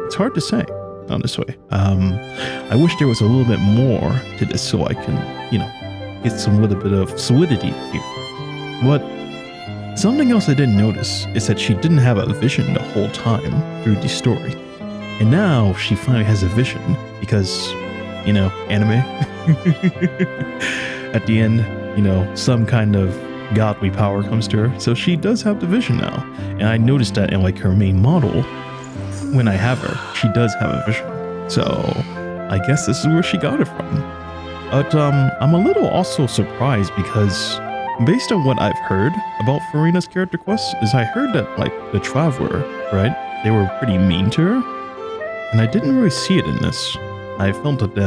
It's hard to say, honestly. I wish there was a little bit more to this so I can, you know, get some little bit of solidity here. But something else I didn't notice is that she didn't have a vision the whole time through the story. And now she finally has a vision because, you know, anime. At the end, you know, some kind of godly power comes to her. So she does have the vision now. And I noticed that in like her main model, when I have her, she does have a vision. So I guess this is where she got it from. But I'm a little also surprised because based on what I've heard about Furina's character quests, is I heard that like the Traveler, right? They were pretty mean to her. And I didn't really see it in this. I felt that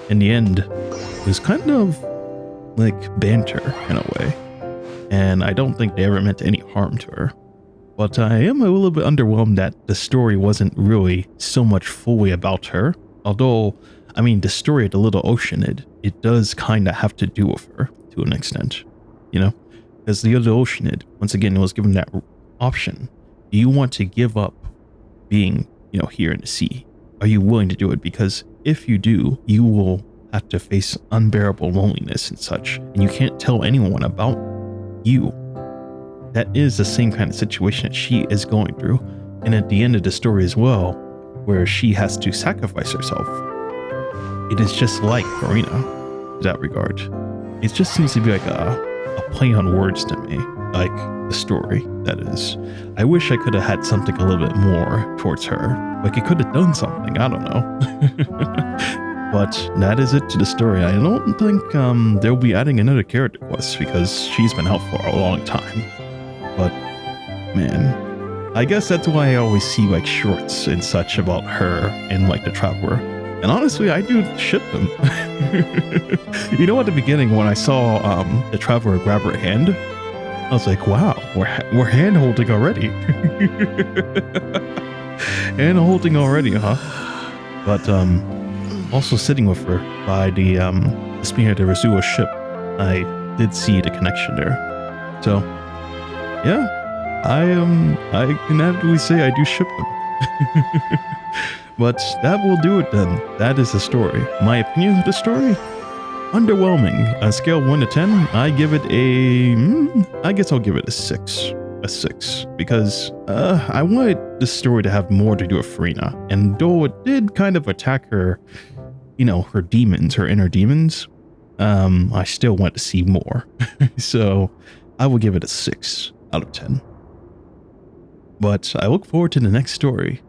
in the end, it was kind of like banter in a way. And I don't think they ever meant any harm to her. But I am a little bit underwhelmed that the story wasn't really so much fully about her. Although, I mean, the story of the Little Oceanid, it does kind of have to do with her to an extent, you know? Because the Little Oceanid, once again, it was given that option. Do you want to give up being, you know, here in the sea? Are you willing to do it? Because if you do, you will have to face unbearable loneliness and such, and you can't tell anyone about you. That is the same kind of situation that she is going through. And at the end of the story as well, where she has to sacrifice herself, it is just like Furina in that regard. It just seems to be like a play on words to me, like the story, that is. I wish I could have had something a little bit more towards her. Like it could have done something, I don't know. But that is it to the story. I don't think they'll be adding another character quest because she's been out for a long time. But man, I guess that's why I always see like shorts and such about her and like the Traveler. And honestly, I do ship them. You know, at the beginning when I saw the Traveler grab her hand, I was like, wow, we're hand holding already. Hand holding already, huh? But also sitting with her by the speaking of the Rizua ship, I did see the connection there. So yeah, I can absolutely say I do ship them. But that will do it then. That is the story. My opinion of the story? Underwhelming. On a scale of 1 to 10, I give it I guess I'll give it a 6. A 6. Because I wanted this story to have more to do with Furina. And though it did kind of attack her, you know, her demons, her inner demons, I still want to see more. So I will give it a 6 out of 10. But I look forward to the next story.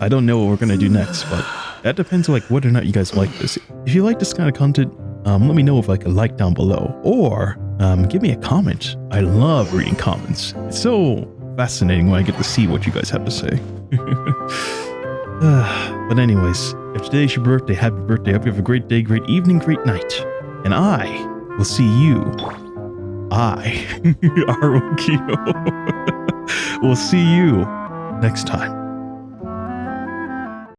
I don't know what we're going to do next, but that depends on like whether or not you guys like this. If you like this kind of content, let me know with like a like down below, or give me a comment. I love reading comments. It's so fascinating when I get to see what you guys have to say. But anyways, if today's your birthday, happy birthday. I hope you have a great day, great evening, great night. And I will see you. Arokio. We'll see you next time.